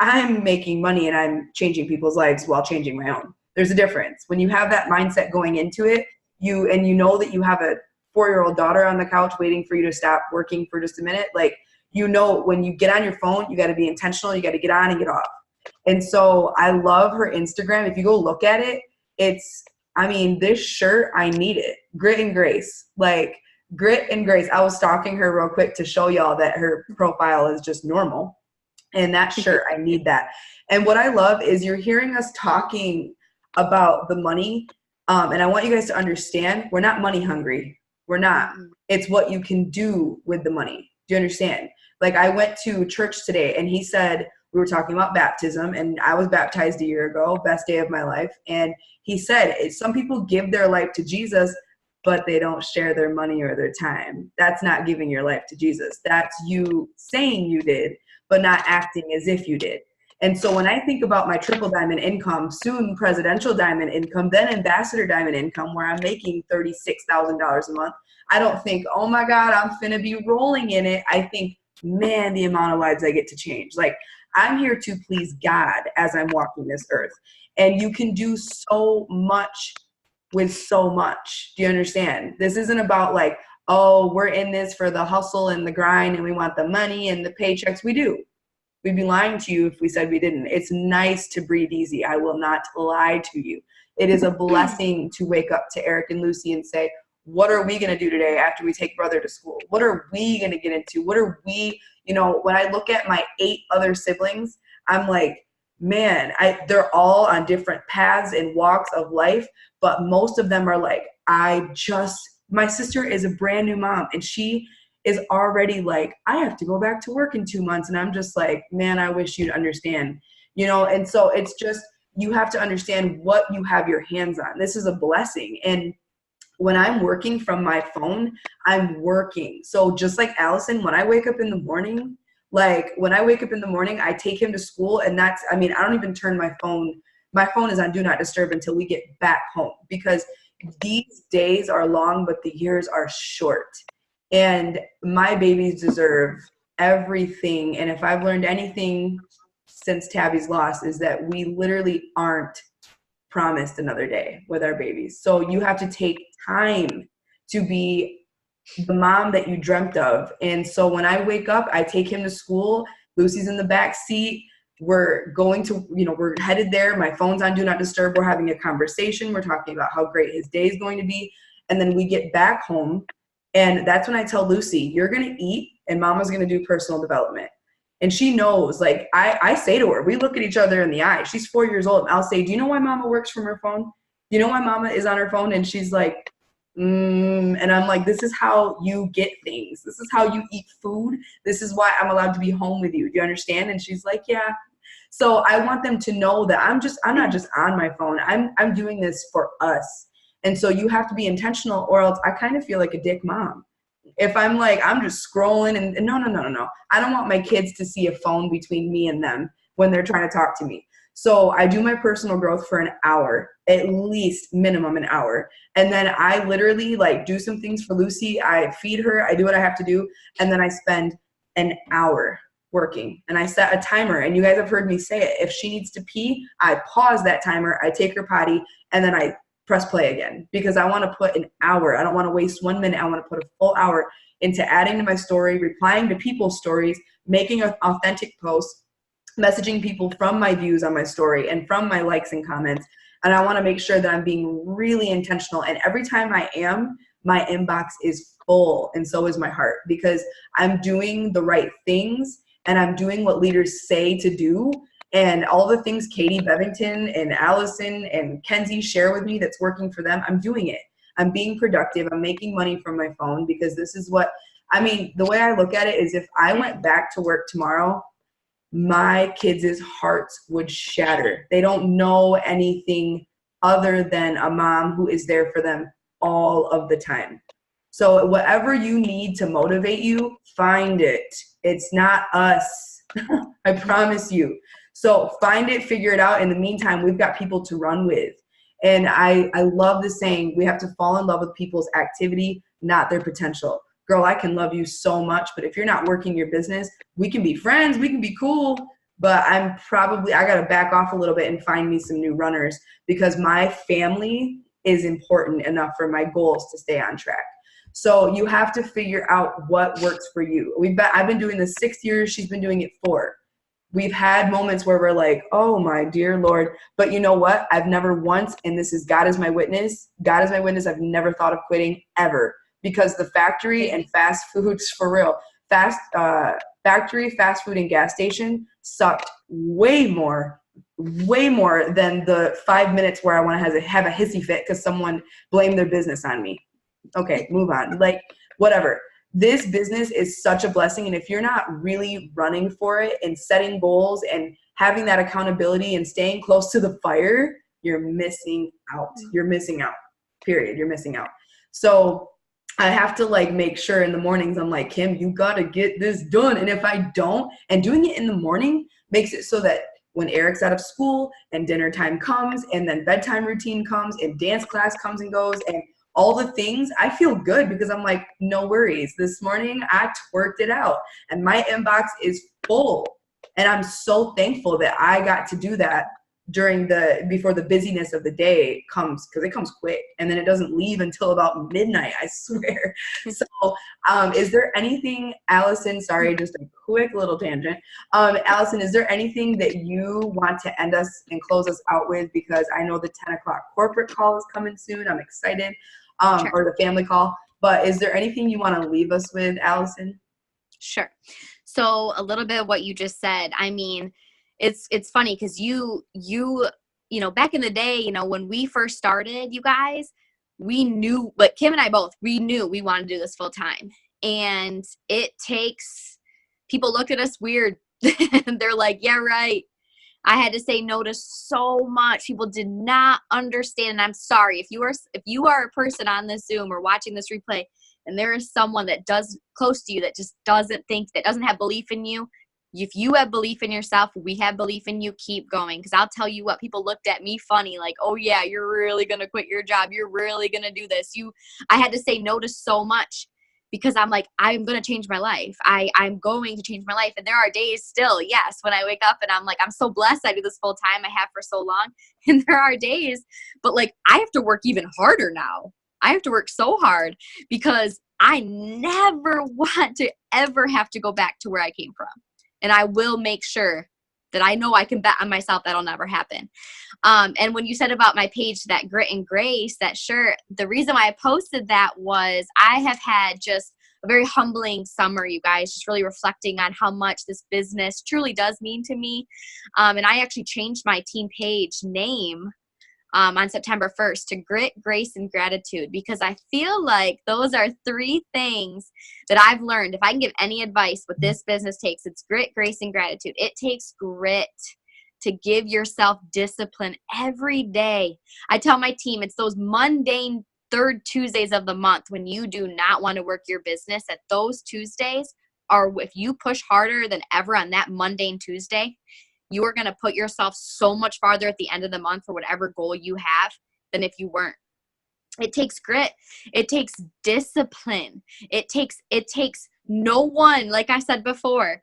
Speaker 1: I'm making money and I'm changing people's lives while changing my own. There's a difference. When you have that mindset going into it, you know that you have a 4-year-old daughter on the couch waiting for you to stop working for just a minute. Like, you know, when you get on your phone, you got to be intentional. You got to get on and get off. And so I love her Instagram. If you go look at it, this shirt, I need it. Grit and grace. Like, grit and grace. I was stalking her real quick to show y'all that her profile is just normal. And that shirt, I need that. And what I love is you're hearing us talking about the money. And I want you guys to understand, we're not money hungry. We're not. It's what you can do with the money. Do you understand? Like, I went to church today and he said, we were talking about baptism, and I was baptized a year ago, best day of my life. And he said, some people give their life to Jesus, but they don't share their money or their time. That's not giving your life to Jesus. That's you saying you did, but not acting as if you did. And so when I think about my triple diamond income, soon presidential diamond income, then ambassador diamond income, where I'm making $36,000 a month, I don't think, oh my God, I'm finna be rolling in it. I think, man, the amount of lives I get to change. Like, I'm here to please God as I'm walking this earth. And you can do so much with so much. Do you understand? This isn't about like, oh, we're in this for the hustle and the grind and we want the money and the paychecks. We do. We'd be lying to you if we said we didn't. It's nice to breathe easy. I will not lie to you. It is a blessing to wake up to Eric and Lucy and say, what are we going to do today after we take brother to school? What are we going to get into? What are we, when I look at my 8 other siblings, I'm like, man, they're all on different paths and walks of life, but most of them are like, my sister is a brand new mom and she is already like, I have to go back to work in 2 months. And I'm just like, man, I wish you'd understand, and so it's just, you have to understand what you have your hands on. This is a blessing. And when I'm working from my phone, I'm working. So just like Allison, when I wake up in the morning, I take him to school, and I don't even turn my phone. My phone is on do not disturb until we get back home, because these days are long, but the years are short. And my babies deserve everything. And if I've learned anything since Tabby's loss, is that we literally aren't promised another day with our babies. So you have to take time to be the mom that you dreamt of. And so when I wake up, I take him to school. Lucy's in the back seat. We're going to, we're headed there. My phone's on do not disturb. We're having a conversation. We're talking about how great his day is going to be. And then we get back home. And that's when I tell Lucy, you're going to eat and mama's going to do personal development. And she knows, like, I say to her, we look at each other in the eye. She's 4 years old. And I'll say, do you know why mama works from her phone? You know why mama is on her phone? And she's like, and I'm like, this is how you get things. This is how you eat food. This is why I'm allowed to be home with you. Do you understand? And she's like, yeah. So I want them to know that I'm not just on my phone. I'm doing this for us. And so you have to be intentional, or else I kind of feel like a dick mom. If I'm like, I'm just scrolling and no. I don't want my kids to see a phone between me and them when they're trying to talk to me. So I do my personal growth for an hour, at least minimum an hour. And then I literally like do some things for Lucy. I feed her, I do what I have to do. And then I spend an hour working, and I set a timer. And you guys have heard me say it. If she needs to pee, I pause that timer, I take her potty, and then I press play again, because I want to put an hour. I don't want to waste 1 minute. I want to put a full hour into adding to my story, replying to people's stories, making an authentic post, messaging people from my views on my story and from my likes and comments. And I want to make sure that I'm being really intentional. And every time I am, my inbox is full, and so is my heart, because I'm doing the right things and I'm doing what leaders say to do. And all the things Katie Bevington and Allison and Kenzie share with me that's working for them, I'm doing it. I'm being productive. I'm making money from my phone, because this is what, the way I look at it is, if I went back to work tomorrow, my kids' hearts would shatter. They don't know anything other than a mom who is there for them all of the time. So whatever you need to motivate you, find it. It's not us. I promise you. So find it, figure it out. In the meantime, we've got people to run with. And I love the saying, we have to fall in love with people's activity, not their potential. Girl, I can love you so much, but if you're not working your business, we can be friends, we can be cool, but I got to back off a little bit and find me some new runners because my family is important enough for my goals to stay on track. So you have to figure out what works for you. I've been doing this 6 years. She's been doing it 4. We've had moments where we're like, oh my dear Lord. But you know what? I've never once, and this is God is my witness. God is my witness. I've never thought of quitting ever because the factory and fast foods, for real, factory, fast food, and gas station sucked way more than the 5 minutes where I want to have a hissy fit because someone blamed their business on me. Okay, move on. Like, whatever. This business is such a blessing. And if you're not really running for it and setting goals and having that accountability and staying close to the fire, you're missing out. You're missing out. Period. You're missing out. So I have to like make sure in the mornings, I'm like, Kim, you got to get this done. And if I don't, and doing it in the morning makes it so that when Eric's out of school and dinner time comes and then bedtime routine comes and dance class comes and goes and all the things, I feel good because I'm like, no worries. This morning I twerked it out and my inbox is full. And I'm so thankful that I got to do that before the busyness of the day comes, because it comes quick and then it doesn't leave until about midnight, I swear. So is there anything, Alison, sorry, just a quick little tangent. Alison, is there anything that you want to end us and close us out with? Because I know the 10 o'clock corporate call is coming soon. I'm excited.
Speaker 2: Sure.
Speaker 1: Or the family call. But is there anything you want to leave us with, Alison?
Speaker 2: Sure. So a little bit of what you just said. I mean, it's funny because you know, back in the day, you know, when we first started, you guys, we knew, but Kim and I both, we knew we wanted to do this full time. And it takes, people looked at us weird. They're like, yeah, right. I had to say no to so much. People did not understand. And I'm sorry if you are a person on this Zoom or watching this replay, and there is someone that does close to you that just doesn't have belief in you. If you have belief in yourself, we have belief in you. Keep going, because I'll tell you what, people looked at me funny, like, oh yeah, you're really gonna quit your job. You're really gonna do this. I had to say no to so much. Because I'm like, I'm going to change my life. I'm going to change my life. And there are days still, yes, when I wake up and I'm like, I'm so blessed I do this full time. I have for so long. And there are days, but like, I have to work even harder now. I have to work so hard because I never want to ever have to go back to where I came from. And I will make sure that I know I can bet on myself that'll never happen. And when you said about my page, that grit and grace, that shirt, the reason why I posted that was I have had just a very humbling summer, you guys, just really reflecting on how much this business truly does mean to me. And I actually changed my team page name on September 1st to Grit, Grace, and Gratitude, because I feel like those are 3 things that I've learned. If I can give any advice what this business takes, it's grit, grace, and gratitude. It takes grit to give yourself discipline every day. I tell my team, it's those mundane 3rd Tuesdays of the month when you do not want to work your business, that those Tuesdays are, if you push harder than ever on that mundane Tuesday, you are going to put yourself so much farther at the end of the month for whatever goal you have than if you weren't. It takes grit. It takes discipline. It takes no one, like I said before,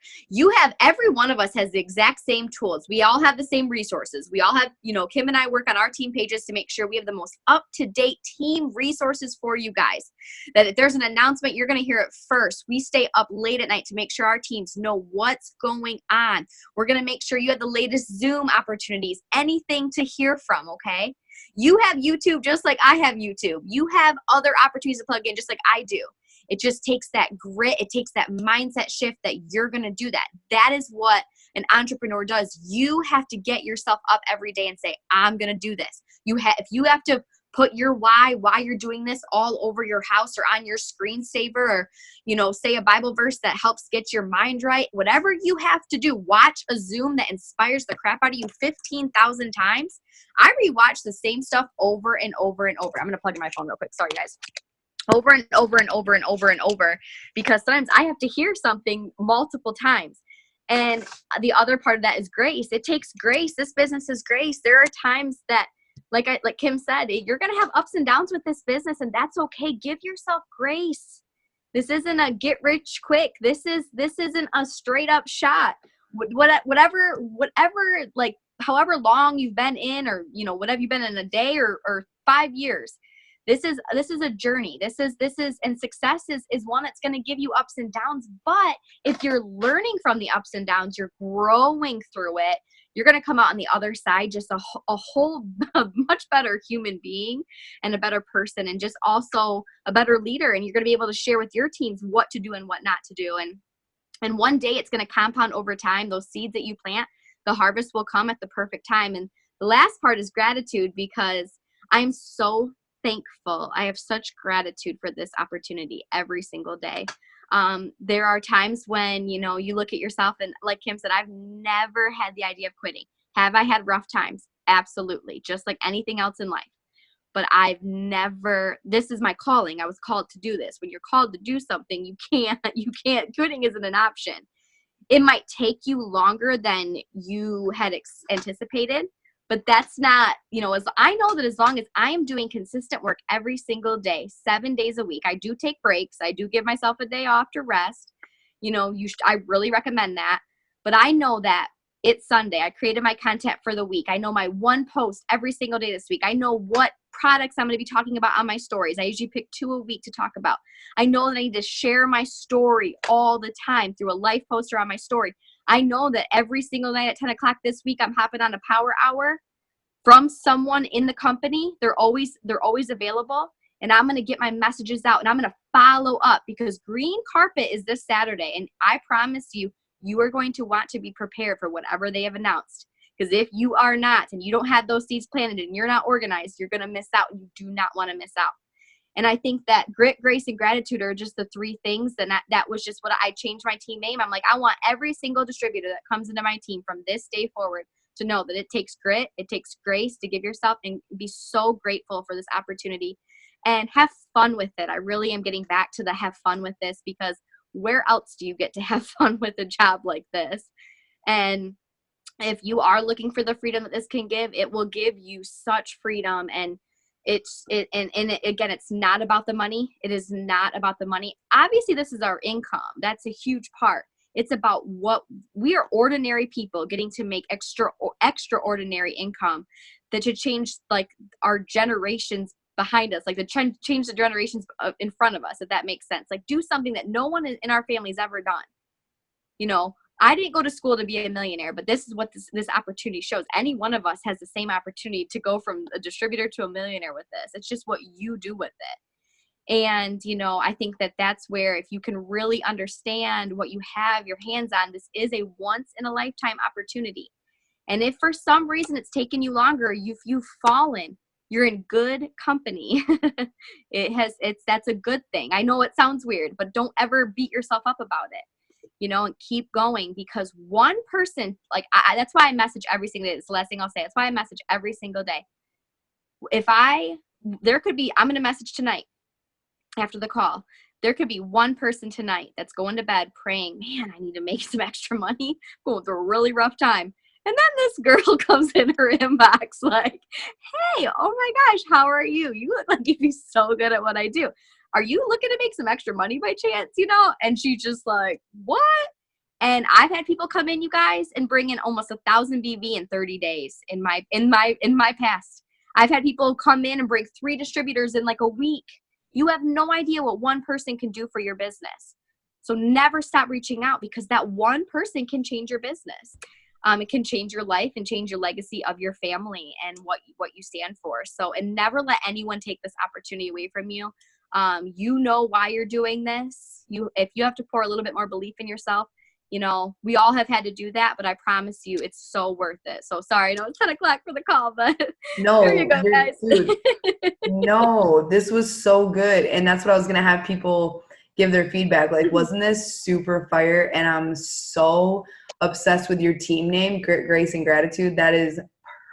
Speaker 2: every one of us has the exact same tools. We all have the same resources. We all have, you know, Kim and I work on our team pages to make sure we have the most up-to-date team resources for you guys. That if there's an announcement, you're going to hear it first. We stay up late at night to make sure our teams know what's going on. We're going to make sure you have the latest Zoom opportunities, anything to hear from, okay? You have YouTube just like I have YouTube. You have other opportunities to plug in just like I do. It just takes that grit. It takes that mindset shift that you're going to do that. That is what an entrepreneur does. You have to get yourself up every day and say, I'm going to do this. If you have to put your why you're doing this all over your house or on your screensaver, or, you know, say a Bible verse that helps get your mind right, whatever you have to do, watch a Zoom that inspires the crap out of you 15,000 times. I rewatch the same stuff over and over and over. I'm going to plug in my phone real quick. Sorry, guys. Over and over and over and over and over, because sometimes I have to hear something multiple times. And the other part of that is grace. It takes grace. This business is grace. There are times that, like Kim said, you're going to have ups and downs with this business, and that's okay. Give yourself grace. This isn't a get rich quick. This isn't a straight up shot. whatever, like however long you've been in, or, you know, whatever you've been in a day or 5 years. This is a journey. And success is one that's going to give you ups and downs. But if you're learning from the ups and downs, you're growing through it, you're going to come out on the other side just a much better human being and a better person, and just also a better leader. And you're going to be able to share with your teams what to do and what not to do. And one day it's going to compound over time. Those seeds that you plant, the harvest will come at the perfect time. And the last part is gratitude, because I'm so thankful. I have such gratitude for this opportunity every single day. There are times when, you know, you look at yourself, and like Kim said, I've never had the idea of quitting. Have I had rough times? Absolutely. Just like anything else in life. But I've never, this is my calling. I was called to do this. When you're called to do something, you can't, quitting isn't an option. It might take you longer than you had anticipated, but that's not, you know, as I know that as long as I am doing consistent work every single day, 7 days a week, I do take breaks. I do give myself a day off to rest. You know, I really recommend that. But I know that it's Sunday. I created my content for the week. I know my one post every single day this week. I know what products I'm going to be talking about on my stories. I usually pick 2 a week to talk about. I know that I need to share my story all the time through a life poster on my story. I know that every single night at 10 o'clock this week, I'm hopping on a power hour from someone in the company. They're always available. And I'm going to get my messages out, and I'm going to follow up, because green carpet is this Saturday. And I promise you, you are going to want to be prepared for whatever they have announced. Because if you are not, and you don't have those seeds planted, and you're not organized, you're going to miss out. You do not want to miss out. And I think that grit, grace, and gratitude are just the 3 things. And that was just what I changed my team name. I'm like, I want every single distributor that comes into my team from this day forward to know that it takes grit, it takes grace to give yourself, and be so grateful for this opportunity, and have fun with it. I really am getting back to the have fun with this, because where else do you get to have fun with a job like this? And if you are looking for the freedom that this can give, it will give you such freedom. And again, it's not about the money. It is not about the money. Obviously, this is our income. That's a huge part. It's about what we are, ordinary people getting to make extraordinary income that should change like our generations behind us, like change the generations in front of us, if that makes sense. Like, do something that no one in our family's ever done. You know, I didn't go to school to be a millionaire, but this is what this opportunity shows. Any one of us has the same opportunity to go from a distributor to a millionaire with this. It's just what you do with it. And, you know, I think that that's where, if you can really understand what you have your hands on, this is a once in a lifetime opportunity. And if for some reason it's taken you longer, you've fallen, you're in good company. That's a good thing. I know it sounds weird, but don't ever beat yourself up about it, you know, and keep going, because one person, like, that's why I message every single day. It's the last thing I'll say. That's why I message every single day. I'm going to message tonight after the call. There could be one person tonight that's going to bed praying, man, I need to make some extra money, going through a really rough time. And then this girl comes in her inbox like, hey, oh my gosh, how are you? You look like you'd be so good at what I do. Are you looking to make some extra money by chance? You know? And she's just like, what? And I've had people come in, you guys, and bring in almost 1,000 BV in 30 days in my past. I've had people come in and bring 3 distributors in like a week. You have no idea what one person can do for your business. So never stop reaching out, because that one person can change your business. It can change your life and change your legacy of your family and what you stand for. So, and never let anyone take this opportunity away from you. You know why you're doing this. If you have to pour a little bit more belief in yourself, you know, we all have had to do that, but I promise you it's so worth it. So sorry, I know it's 10 o'clock for the call, but
Speaker 1: no,
Speaker 2: here you go, guys.
Speaker 1: No, this was so good. And that's what I was going to have people give their feedback. Like, wasn't this super fire? And I'm so obsessed with your team name, Grit, Grace, and Gratitude. That is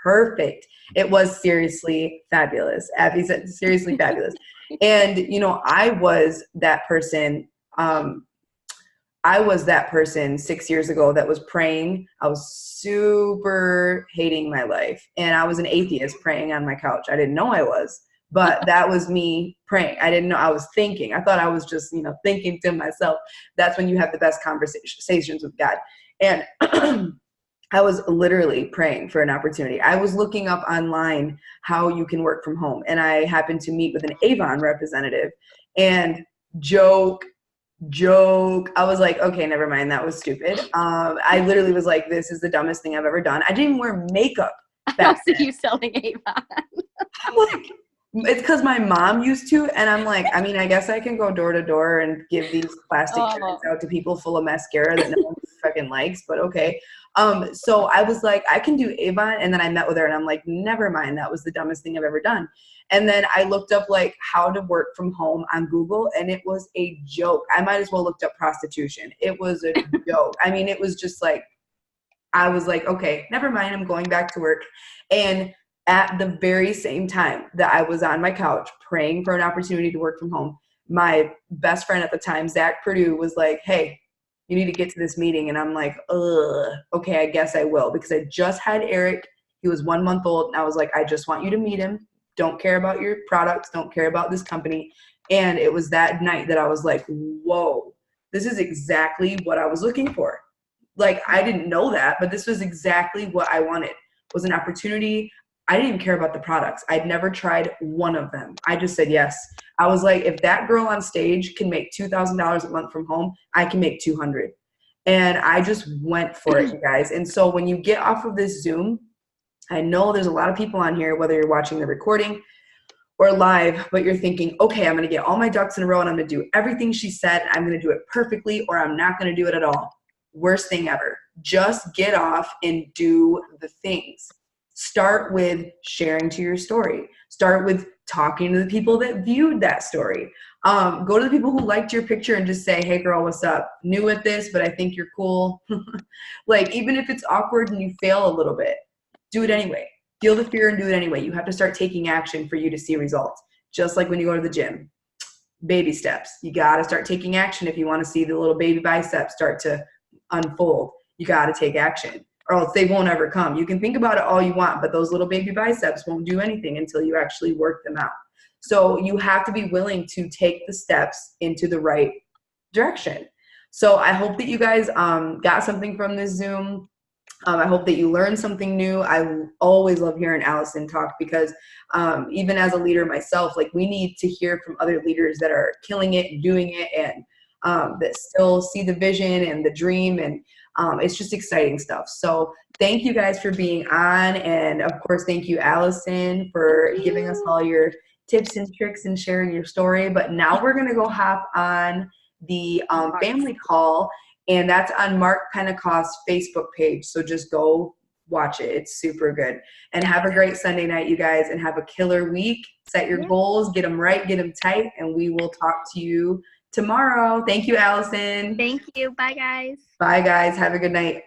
Speaker 1: perfect. It was seriously fabulous. Abby said seriously fabulous. And, you know, I was that person 6 years ago that was praying. I was super hating my life. And I was an atheist praying on my couch. I didn't know I was, but that was me praying. I didn't know. I was thinking. I thought I was just, you know, thinking to myself. That's when you have the best conversations with God. And I was literally praying for an opportunity. I was looking up online how you can work from home. And I happened to meet with an Avon representative, and joke, I was like, okay, never mind. That was stupid. I literally was like, this is the dumbest thing I've ever done. I didn't even wear makeup
Speaker 2: I
Speaker 1: back
Speaker 2: don't
Speaker 1: then.
Speaker 2: see you selling Avon.
Speaker 1: I'm like, it's because my mom used to, and I'm like, I mean, I guess I can go door to door and give these plastic bags out to people full of mascara that no one fucking likes, but okay. So I was like, I can do Avon, and then I met with her, and I'm like, never mind, that was the dumbest thing I've ever done. And then I looked up like how to work from home on Google, and it was a joke. I might as well looked up prostitution. It was a joke. I mean, it was just like, I was like, okay, never mind, I'm going back to work. And at the very same time that I was on my couch praying for an opportunity to work from home, my best friend at the time, Zach Purdue, was like, hey, you need to get to this meeting. And I'm like, okay, I guess I will. Because I just had Eric. He was 1 month old. And I was like, I just want you to meet him. Don't care about your products. Don't care about this company. And it was that night that I was like, whoa, this is exactly what I was looking for. Like, I didn't know that, but this was exactly what I wanted, was an opportunity. I didn't even care about the products. I'd never tried one of them. I just said yes. I was like, if that girl on stage can make $2,000 a month from home, I can make 200. And I just went for it, you guys. And so when you get off of this Zoom, I know there's a lot of people on here, whether you're watching the recording or live, but you're thinking, okay, I'm going to get all my ducks in a row and I'm going to do everything she said. I'm going to do it perfectly, or I'm not going to do it at all. Worst thing ever. Just get off and do the things. Start with sharing to your story. Start with talking to the people that viewed that story. Go to the people who liked your picture and just say, hey girl, what's up? New at this, but I think you're cool. Like, even if it's awkward and you fail a little bit, do it anyway. Feel the fear and do it anyway. You have to start taking action for you to see results. Just like when you go to the gym. Baby steps. You got to start taking action if you want to see the little baby biceps start to unfold. You got to take action, or else they won't ever come. You can think about it all you want, but those little baby biceps won't do anything until you actually work them out. So you have to be willing to take the steps into the right direction. So I hope that you guys got something from this Zoom. I hope that you learned something new. I always love hearing Alison talk, because even as a leader myself, like, we need to hear from other leaders that are killing it and doing it, and that still see the vision and the dream, and it's just exciting stuff. So thank you guys for being on, and of course thank you, Alison, for giving us all your tips and tricks and sharing your story. But now we're gonna go hop on the family call, and that's on Mark Pentecost's Facebook page. So just go watch it. It's super good. And have a great Sunday night, you guys, and have a killer week. Set your goals, get them right, get them tight, and we will talk to you tomorrow. Thank you, Alison.
Speaker 2: Thank you. Bye, guys.
Speaker 1: Bye, guys. Have a good night.